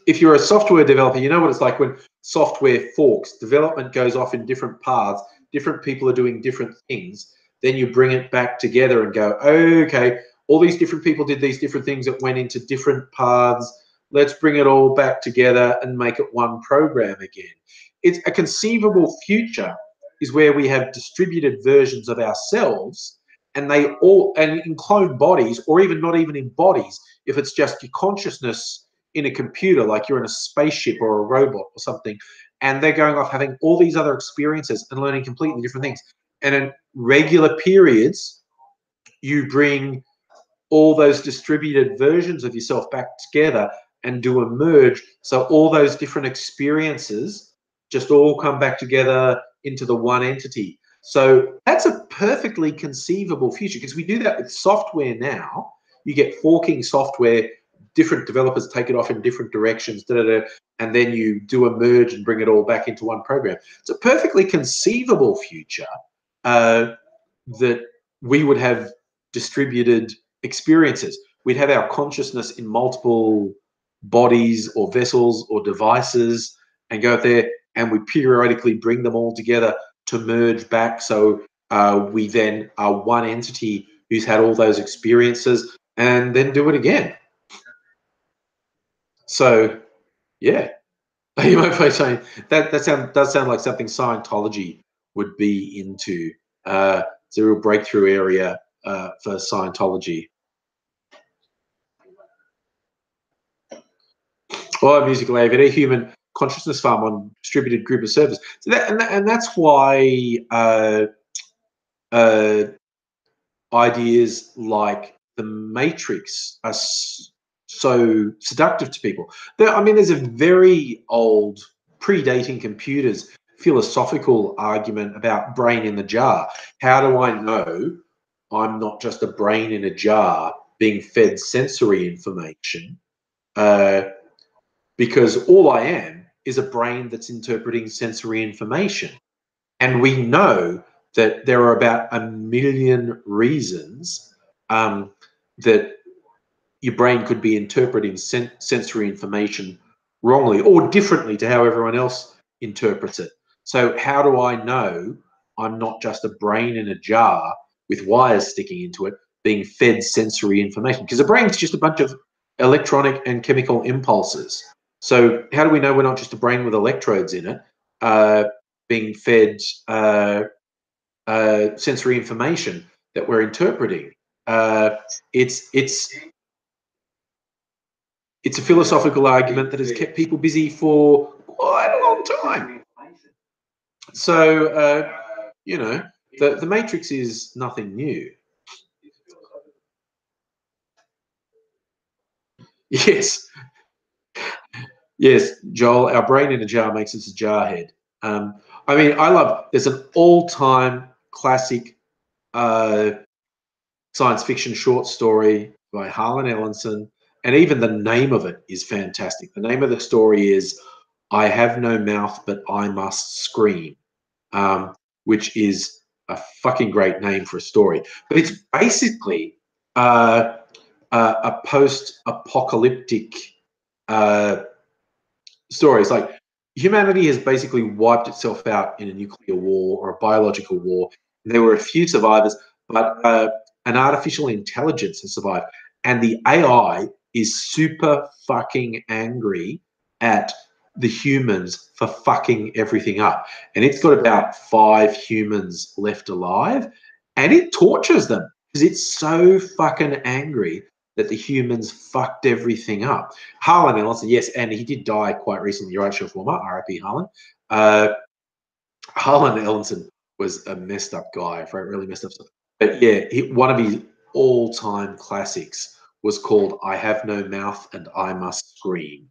if you're a software developer, you know what it's like when software forks. Development goes off in different paths. Different people are doing different things. Then you bring it back together and go, okay, all these different people did these different things that went into different paths. Let's bring it all back together and make it one program again. It's a conceivable future is where we have distributed versions of ourselves, and they all and in clone bodies, or even not even in bodies, if it's just your consciousness in a computer, like you're in a spaceship or a robot or something, and they're going off having all these other experiences and learning completely different things. And in regular periods, you bring all those distributed versions of yourself back together and do a merge. So all those different experiences just all come back together into the one entity. So that's a perfectly conceivable future because we do that with software now. You get forking software, different developers take it off in different directions, and then you do a merge and bring it all back into one program. It's a perfectly conceivable future that we would have distributed experiences. We'd have our consciousness in multiple bodies or vessels or devices and go out there, and we periodically bring them all together to merge back. So we then are one entity who's had all those experiences and then do it again. So yeah, you might be saying that does sound like something Scientology would be into. It's a real breakthrough area for Scientology. Or musical AV, any human consciousness farm on distributed group of servers. So and that's why ideas like the Matrix are so seductive to people. I mean, there's a very old, predating computers, philosophical argument about brain in the jar. How do I know I'm not just a brain in a jar being fed sensory information? Because all I am is a brain that's interpreting sensory information. And we know that there are about 1 million reasons that your brain could be interpreting sensory information wrongly or differently to how everyone else interprets it. So how do I know I'm not just a brain in a jar with wires sticking into it being fed sensory information? Because the brain's just a bunch of electronic and chemical impulses. So how do we know we're not just a brain with electrodes in it being fed sensory information that we're interpreting? It's a philosophical argument that has kept people busy for quite a long time. So, you know, the Matrix is nothing new. Yes. Yes, Joel, our brain in a jar makes us a jarhead. I mean, there's an all-time classic science fiction short story by Harlan Ellison, and even the name of it is fantastic. The name of the story is I Have No Mouth, But I Must Scream, which is a fucking great name for a story. But it's basically a post-apocalyptic story. It's like humanity has basically wiped itself out in a nuclear war or a biological war. There were a few survivors, but an artificial intelligence has survived. And the AI is super fucking angry at the humans for fucking everything up. And it's got about 5 humans left alive, and it tortures them because it's so fucking angry that the humans fucked everything up. Harlan Ellison, yes, and he did die quite recently. You're right, Chef Warmer, R.I.P. Harlan. Harlan Ellison was a messed up guy, really messed up stuff. But yeah, one of his all-time classics was called I Have No Mouth and I Must Scream.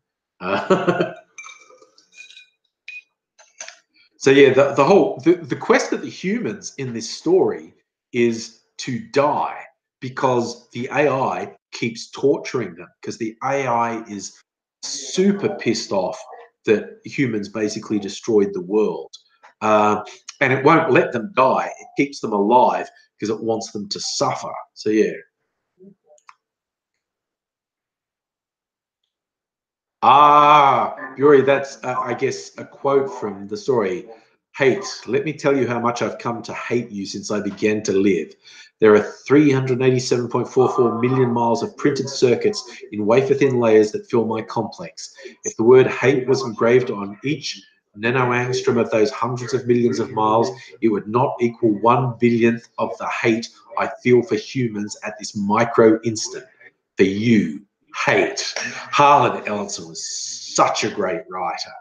So yeah, the quest of the humans in this story is to die because the AI keeps torturing them, because the AI is super pissed off that humans basically destroyed the world. And it won't let them die. It keeps them alive because it wants them to suffer. So yeah. Yuri, that's, I guess, a quote from the story. Hate, let me tell you how much I've come to hate you since I began to live. There are 387.44 million miles of printed circuits in wafer-thin layers that fill my complex. If the word hate was engraved on each nanoangstrom of those hundreds of millions of miles, it would not equal 1/1000th of the hate I feel for humans at this micro instant. For you, hate. Harlan Ellison was such a great writer.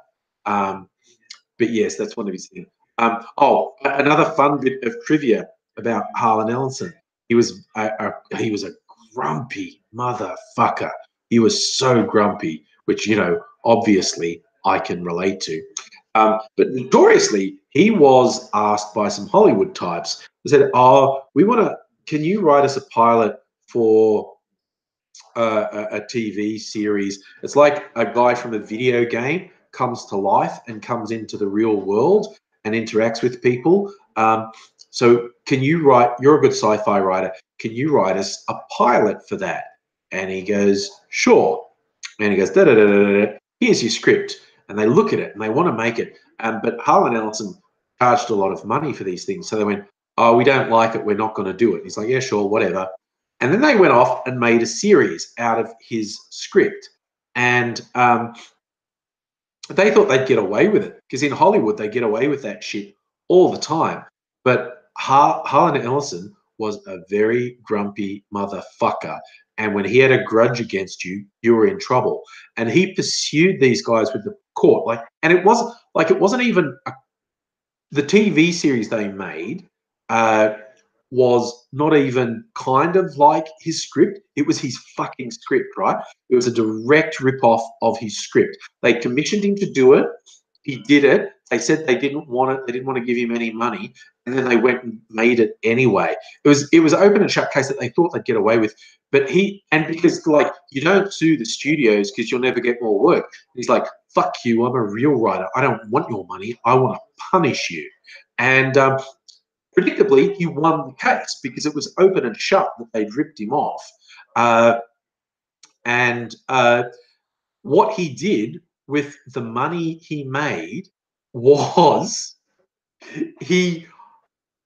But yes, that's one of his things. Another fun bit of trivia about Harlan Ellison. He was a grumpy motherfucker. He was so grumpy, which, you know, obviously I can relate to. But notoriously, he was asked by some Hollywood types. They said, can you write us a pilot for a TV series? It's like a guy from a video game comes to life and comes into the real world and interacts with people. So can you write, you're a good sci-fi writer, can you write us a pilot for that? And he goes, sure. And he goes, da da da da da. Here's your script. And they look at it and they want to make it. But Harlan Ellison charged a lot of money for these things. So they went, oh, we don't like it, we're not going to do it. He's like, yeah, sure, whatever. And then they went off and made a series out of his script. And they thought they'd get away with it because in Hollywood, they get away with that shit all the time. But Harlan Ellison was a very grumpy motherfucker. And when he had a grudge against you, you were in trouble. And he pursued these guys with the court. And it wasn't even the TV series they made was not even kind of like his script. It was his fucking script, right? It was a direct rip-off of his script. They commissioned him to do it. He did it. They said they didn't want it. They didn't want to give him any money, and then they went and made it anyway. It was open and shut case that they thought they'd get away with. But because you don't sue the studios because you'll never get more work. He's like, fuck you. I'm a real writer. I don't want your money. I want to punish you. And predictably, he won the case because it was open and shut that they'd ripped him off. What he did with the money he made was he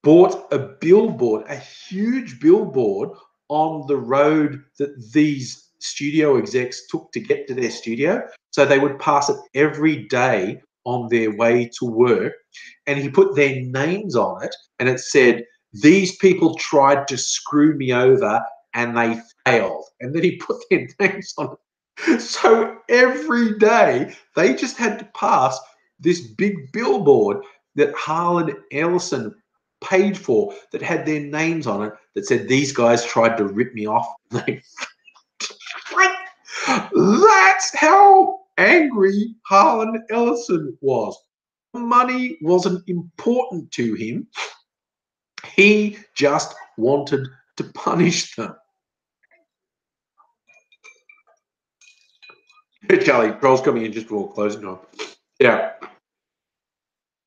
bought a billboard, a huge billboard on the road that these studio execs took to get to their studio. So they would pass it every day on their way to work. And he put their names on it, and it said, "These people tried to screw me over and they failed." And then he put their names on it. So every day they just had to pass this big billboard that Harlan Ellison paid for that had their names on it that said, "These guys tried to rip me off." That's how angry Harlan Ellison was. Money wasn't important to him. He just wanted to punish them. Charlie, Troll's coming in just before closing time. Yeah.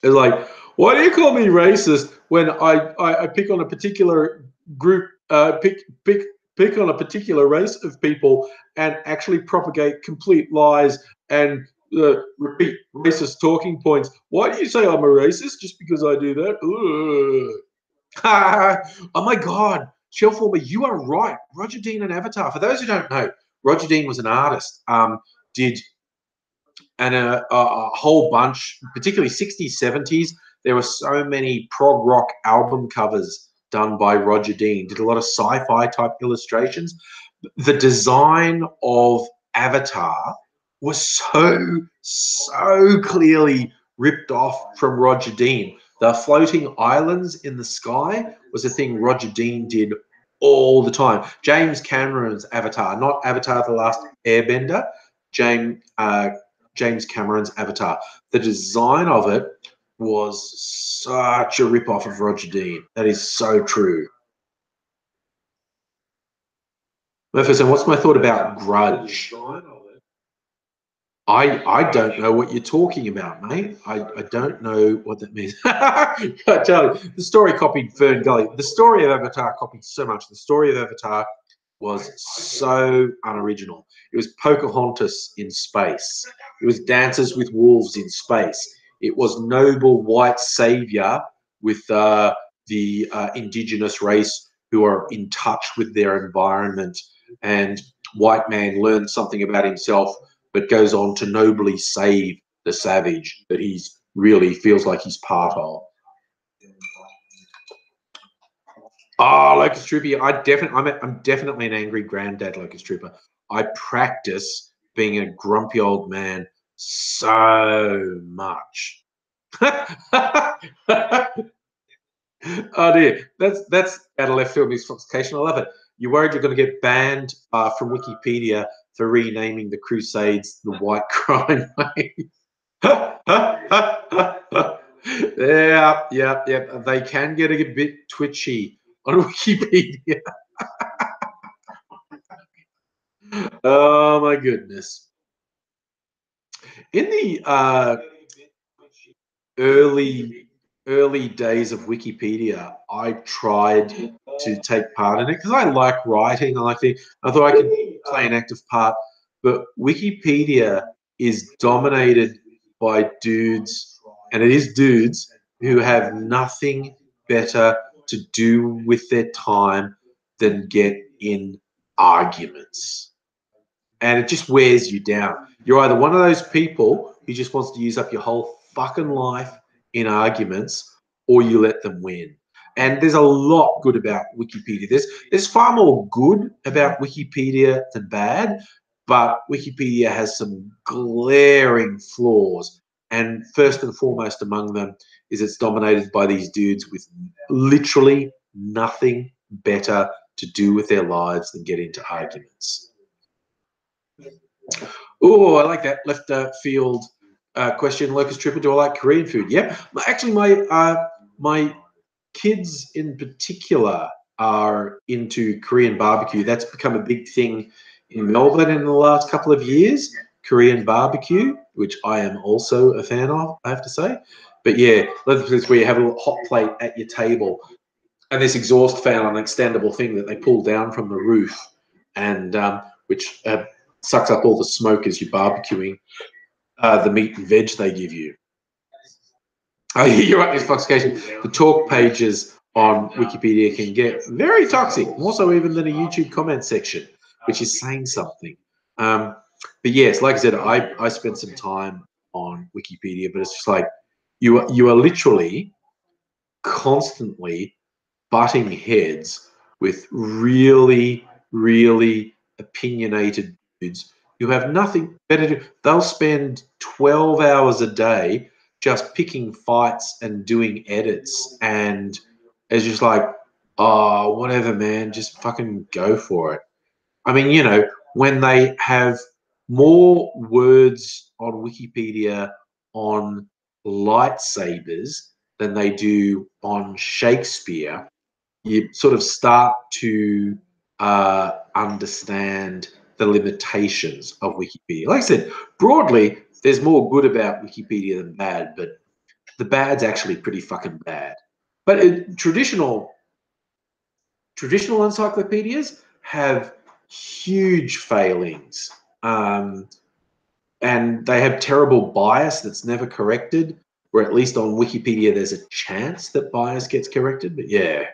It's like, why do you call me racist when I pick on a particular group, pick on a particular race of people and actually propagate complete lies and repeat racist talking points? Why do you say I'm a racist just because I do that? Oh my God, Shellformer, you are right. Roger Dean and Avatar. For those who don't know, Roger Dean was an artist. Did a whole bunch, particularly 60s, 70s. There were so many prog rock album covers done by Roger Dean. Did a lot of sci-fi type illustrations. The design of Avatar was so clearly ripped off from Roger Dean. The floating islands in the sky was a thing Roger Dean did all the time. James Cameron's Avatar, not Avatar The Last Airbender, James Cameron's Avatar. The design of it was such a rip-off of Roger Dean. That is so true. Murphy, what's my thought about grudge? I don't know what you're talking about, mate. I don't know what that means. I tell you, the story copied Fern Gully. The story of Avatar copied so much. The story of Avatar was so unoriginal. It was Pocahontas in space. It was Dances with Wolves in space. It was noble white savior with the indigenous race who are in touch with their environment, and white man learns something about himself but goes on to nobly save the savage that he's really feels like he's part of. Oh, Locust Trooper! I'm definitely an angry granddad, Locust Trooper. I practice being a grumpy old man so much. Oh dear, that's out of left field misclassification. I love it. You're worried you're going to get banned from Wikipedia for renaming the Crusades the White Crime Wave. Yeah. They can get a bit twitchy on Wikipedia. Oh my goodness. In the early days of Wikipedia, I tried to take part in it because I like writing. I thought I could play an active part. But Wikipedia is dominated by dudes, and it is dudes who have nothing better to do with their time than get in arguments. And it just wears you down. You're either one of those people who just wants to use up your whole fucking life in arguments, or you let them win. And there's a lot good about Wikipedia. There's far more good about Wikipedia than bad, but Wikipedia has some glaring flaws. And first and foremost among them is it's dominated by these dudes with literally nothing better to do with their lives than get into arguments. Oh, I like that left field question. Locust Tripper, do I like Korean food? Yep. Actually, my kids in particular are into Korean barbecue. That's become a big thing in Melbourne in the last couple of years. Korean barbecue, which I am also a fan of, I have to say. But yeah, that's where you have a little hot plate at your table and this exhaust fan on an extendable thing that they pull down from the roof, and which sucks up all the smoke as you're barbecuing the meat and veg they give you. Oh, you're right, Miss Foxication. The talk pages on Wikipedia can get very toxic, more so even than a YouTube comment section, which is saying something. But yes, like I said, I spent some time on Wikipedia, but it's just like you are literally constantly butting heads with really, really opinionated dudes who have nothing better to do. They'll spend 12 hours a day just picking fights and doing edits, and it's just like, oh, whatever, man, just fucking go for it. I mean, you know, when they have more words on Wikipedia on lightsabers than they do on Shakespeare, you sort of start to understand the limitations of Wikipedia. Like I said, broadly, there's more good about Wikipedia than bad, but the bad's actually pretty fucking bad. But traditional encyclopedias have huge failings, and they have terrible bias that's never corrected, or at least on Wikipedia there's a chance that bias gets corrected. But yeah.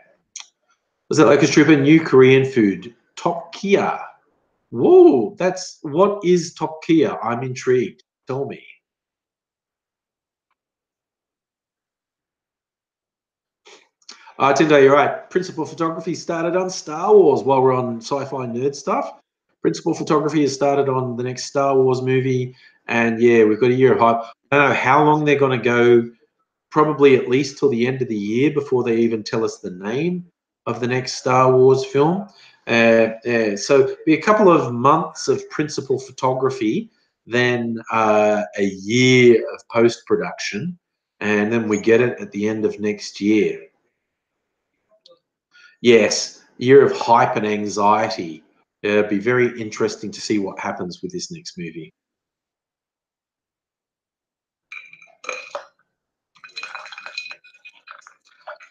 Was that Locust Trooper? New Korean food, Top Kia. Whoa, what is Top Kia? I'm intrigued. Tell me. Tindo, you're right. Principal photography started on Star Wars while we're on sci-fi nerd stuff. Principal photography has started on the next Star Wars movie. And yeah, we've got a year of hype. I don't know how long they're going to go, probably at least till the end of the year before they even tell us the name of the next Star Wars film. So be a couple of months of principal photography, then a year of post-production, and then we get it at the end of next year. Yes, year of hype and anxiety. It'd be very interesting to see what happens with this next movie.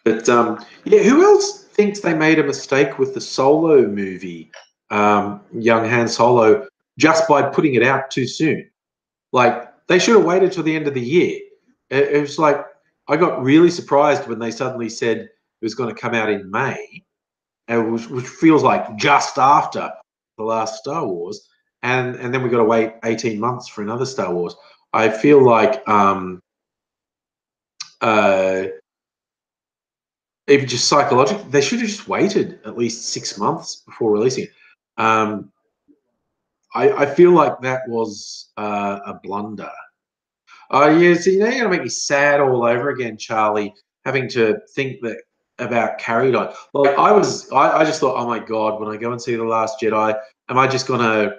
But yeah, who else thinks they made a mistake with the Solo movie, young Han Solo, just by putting it out too soon? Like, they should have waited till the end of the year. It was like, I got really surprised when they suddenly said it was going to come out in May, which feels like just after the last Star Wars, and then we got to wait 18 months for another Star Wars. I feel like even just psychologically, they should have just waited at least 6 months before releasing it. I feel like that was a blunder. Oh yeah, so now you're gonna make me sad all over again, Charlie, having to think that about Carrie died. Like I just thought, oh my god, when I go and see The Last Jedi, am I just gonna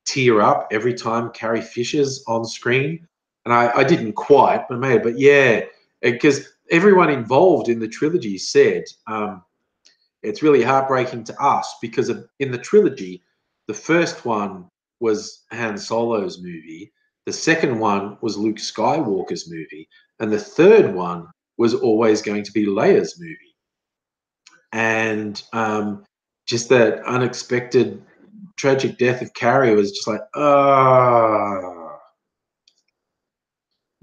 tear up every time Carrie Fisher's on screen? And I didn't quite, but maybe, but yeah, because everyone involved in the trilogy said it's really heartbreaking to us because in the trilogy, the first one was Han Solo's movie, the second one was Luke Skywalker's movie, and the third one was always going to be Leia's movie. And just that unexpected tragic death of Carrie was just like,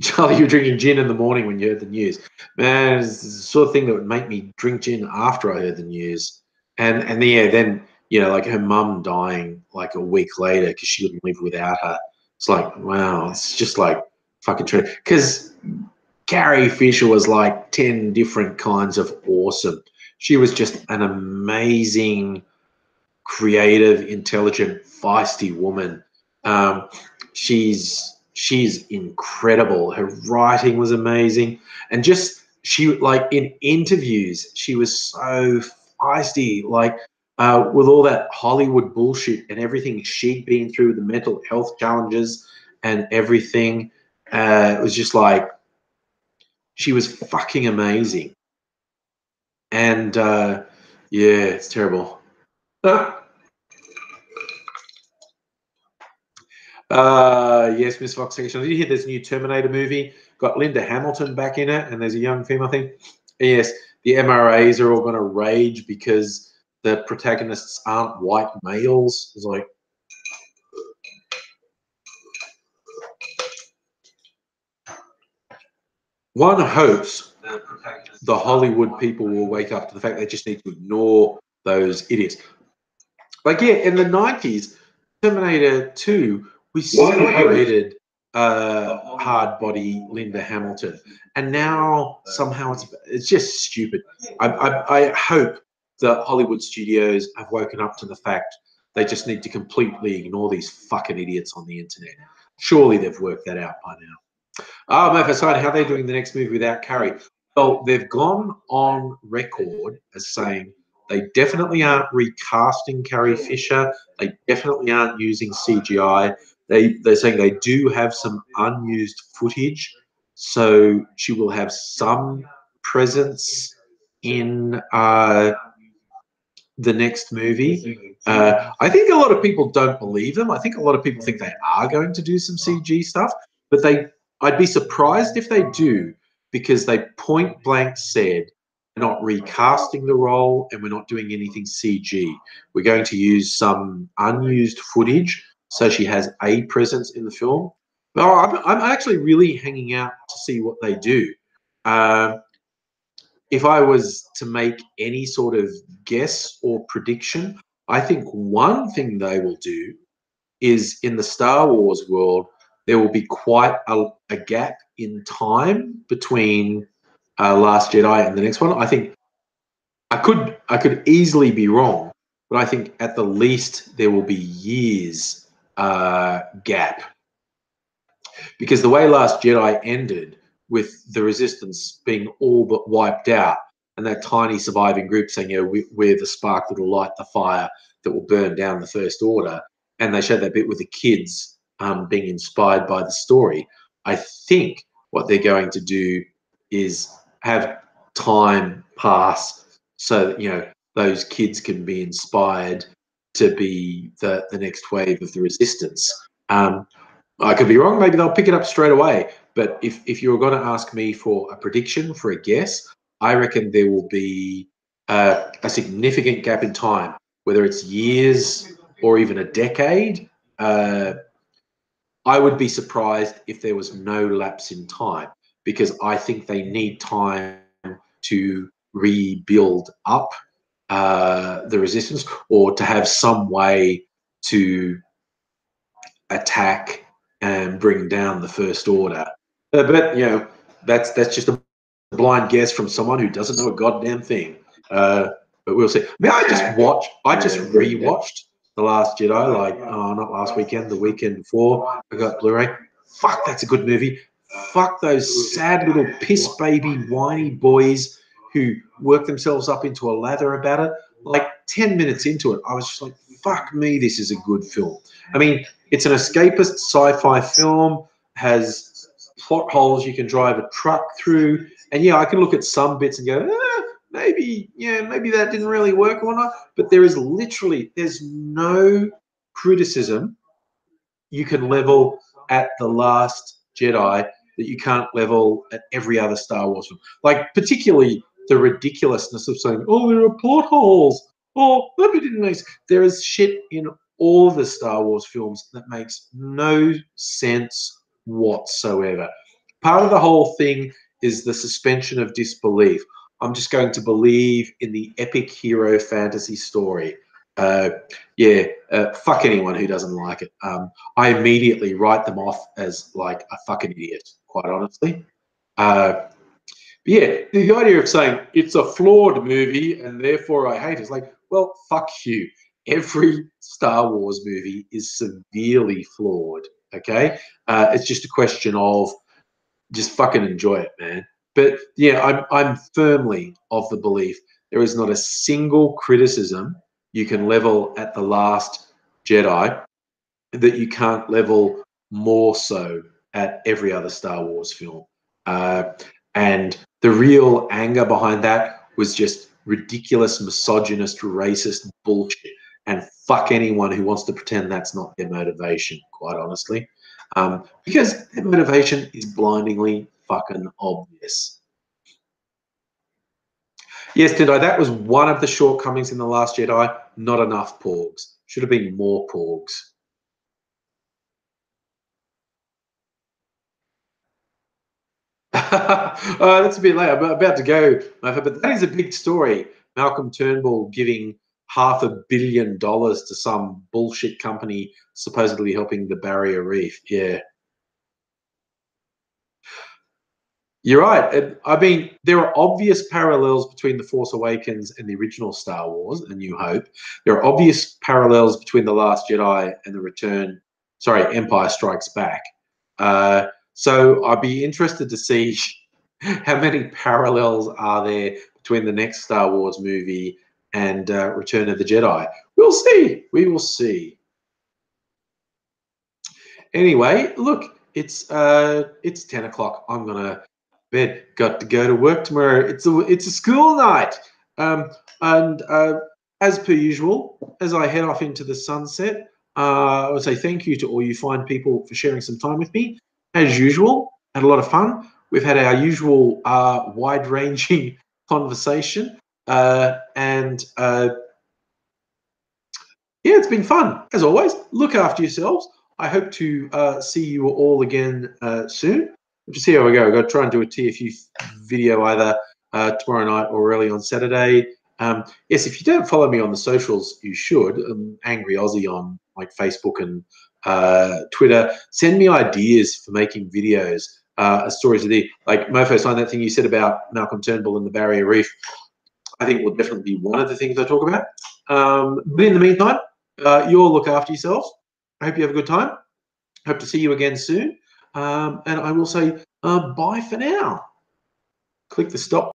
Charlie, you're drinking gin in the morning when you heard the news. Man, it's the sort of thing that would make me drink gin after I heard the news. And yeah, then, you know, like her mum dying like a week later because she couldn't live without her. It's like, wow, it's just like fucking true. Because Carrie Fisher was like 10 different kinds of awesome. She was just an amazing, creative, intelligent, feisty woman. She's incredible. Her writing was amazing, and just she like in interviews, she was so feisty. Like with all that Hollywood bullshit and everything she'd been through, the mental health challenges and everything, it was just like she was fucking amazing. And yeah, it's terrible. Yes, Miss Fox section. Did you hear this new Terminator movie? Got Linda Hamilton back in it, and there's a young female thing. Yes, the MRAs are all going to rage because the protagonists aren't white males. It's like, one hopes the Hollywood people will wake up to the fact they just need to ignore those idiots. Like, yeah, in the 90s, Terminator 2, we celebrated hard body Linda Hamilton. And now somehow it's just stupid. I hope the Hollywood studios have woken up to the fact they just need to completely ignore these fucking idiots on the internet. Surely they've worked that out by now. Mofo Side, how are they doing the next movie without Carrie? Well, they've gone on record as saying they definitely aren't recasting Carrie Fisher. They definitely aren't using CGI. They're saying they do have some unused footage, so she will have some presence in the next movie. I think a lot of people don't believe them. I think a lot of people think they are going to do some CG stuff, but I'd be surprised if they do, because they point blank said we're not recasting the role and we're not doing anything CG. We're going to use some unused footage so she has a presence in the film. Well, I'm actually really hanging out to see what they do. If I was to make any sort of guess or prediction, I think one thing they will do is, in the Star Wars world, there will be quite a gap in time between Last Jedi and the next one. I think I could easily be wrong, but I think at the least there will be years gap, because the way Last Jedi ended, with the Resistance being all but wiped out, and that tiny surviving group saying, "You know, we're the spark that will light the fire that will burn down the First Order," and they showed that bit with the kids being inspired by the story. I think what they're going to do is have time pass so that, you know, those kids can be inspired to be the next wave of the Resistance. I could be wrong. Maybe they'll pick it up straight away. But if you were going to ask me for a prediction, for a guess, I reckon there will be a significant gap in time, whether it's years or even a decade. I would be surprised if there was no lapse in time, because I think they need time to rebuild up the Resistance, or to have some way to attack and bring down the First Order. But you know, that's just a blind guess from someone who doesn't know a goddamn thing. But we'll see. I just rewatched The Last Jedi, like, not last weekend, the weekend before. I got Blu-ray. Fuck, that's a good movie. Fuck those sad little piss baby whiny boys who work themselves up into a lather about it. Like 10 minutes into it, I was just like, fuck me, this is a good film. I mean, it's an escapist sci-fi film, has plot holes you can drive a truck through, and yeah, I can look at some bits and go, maybe that didn't really work or not. But there's no criticism you can level at The Last Jedi that you can't level at every other Star Wars film. Like, particularly the ridiculousness of saying, "Oh, there are plot holes. Oh, that bit didn't make sense." There is shit in all the Star Wars films that makes no sense whatsoever. Part of the whole thing is the suspension of disbelief. I'm just going to believe in the epic hero fantasy story. Fuck anyone who doesn't like it. I immediately write them off as like a fucking idiot, quite honestly. Yeah, the idea of saying it's a flawed movie and therefore I hate it is like, well, fuck you. Every Star Wars movie is severely flawed. Okay, it's just a question of just fucking enjoy it, man. But yeah, I'm firmly of the belief there is not a single criticism you can level at The Last Jedi that you can't level more so at every other Star Wars film. And the real anger behind that was just ridiculous, misogynist, racist bullshit. And fuck anyone who wants to pretend that's not their motivation, quite honestly. Because their motivation is blindingly fucking obvious. Yes, Tendai, that was one of the shortcomings in The Last Jedi. Not enough porgs. Should have been more porgs. That's a bit late. I'm about to go, but that is a big story. Malcolm Turnbull giving $500 million to some bullshit company supposedly helping the Barrier Reef. Yeah, you're right. I mean, there are obvious parallels between The Force Awakens and the original Star Wars, A New Hope. There are obvious parallels between The Last Jedi and Empire Strikes Back. So I'd be interested to see how many parallels are there between the next Star Wars movie and Return of the Jedi. We'll see. We will see. Anyway, look, it's 10 o'clock. I'm gonna bed. Got to go to work tomorrow. It's a school night. And as per usual, as I head off into the sunset, I would say thank you to all you fine people for sharing some time with me. As usual, had a lot of fun. We've had our usual wide-ranging conversation, and yeah, it's been fun. As always, look after yourselves. I hope to see you all again soon. We'll just see how we go. We've got to try and do a TFU video either tomorrow night or early on Saturday. Yes, if you don't follow me on the socials, you should. Angry Aussie on like Facebook and Twitter. Send me ideas for making videos, stories of the like Mofo signed that thing you said about Malcolm Turnbull and the Barrier Reef. I think will definitely be one of the things I talk about. But in the meantime, you all look after yourselves. I hope you have a good time. Hope to see you again soon. And I will say bye for now. Click the stop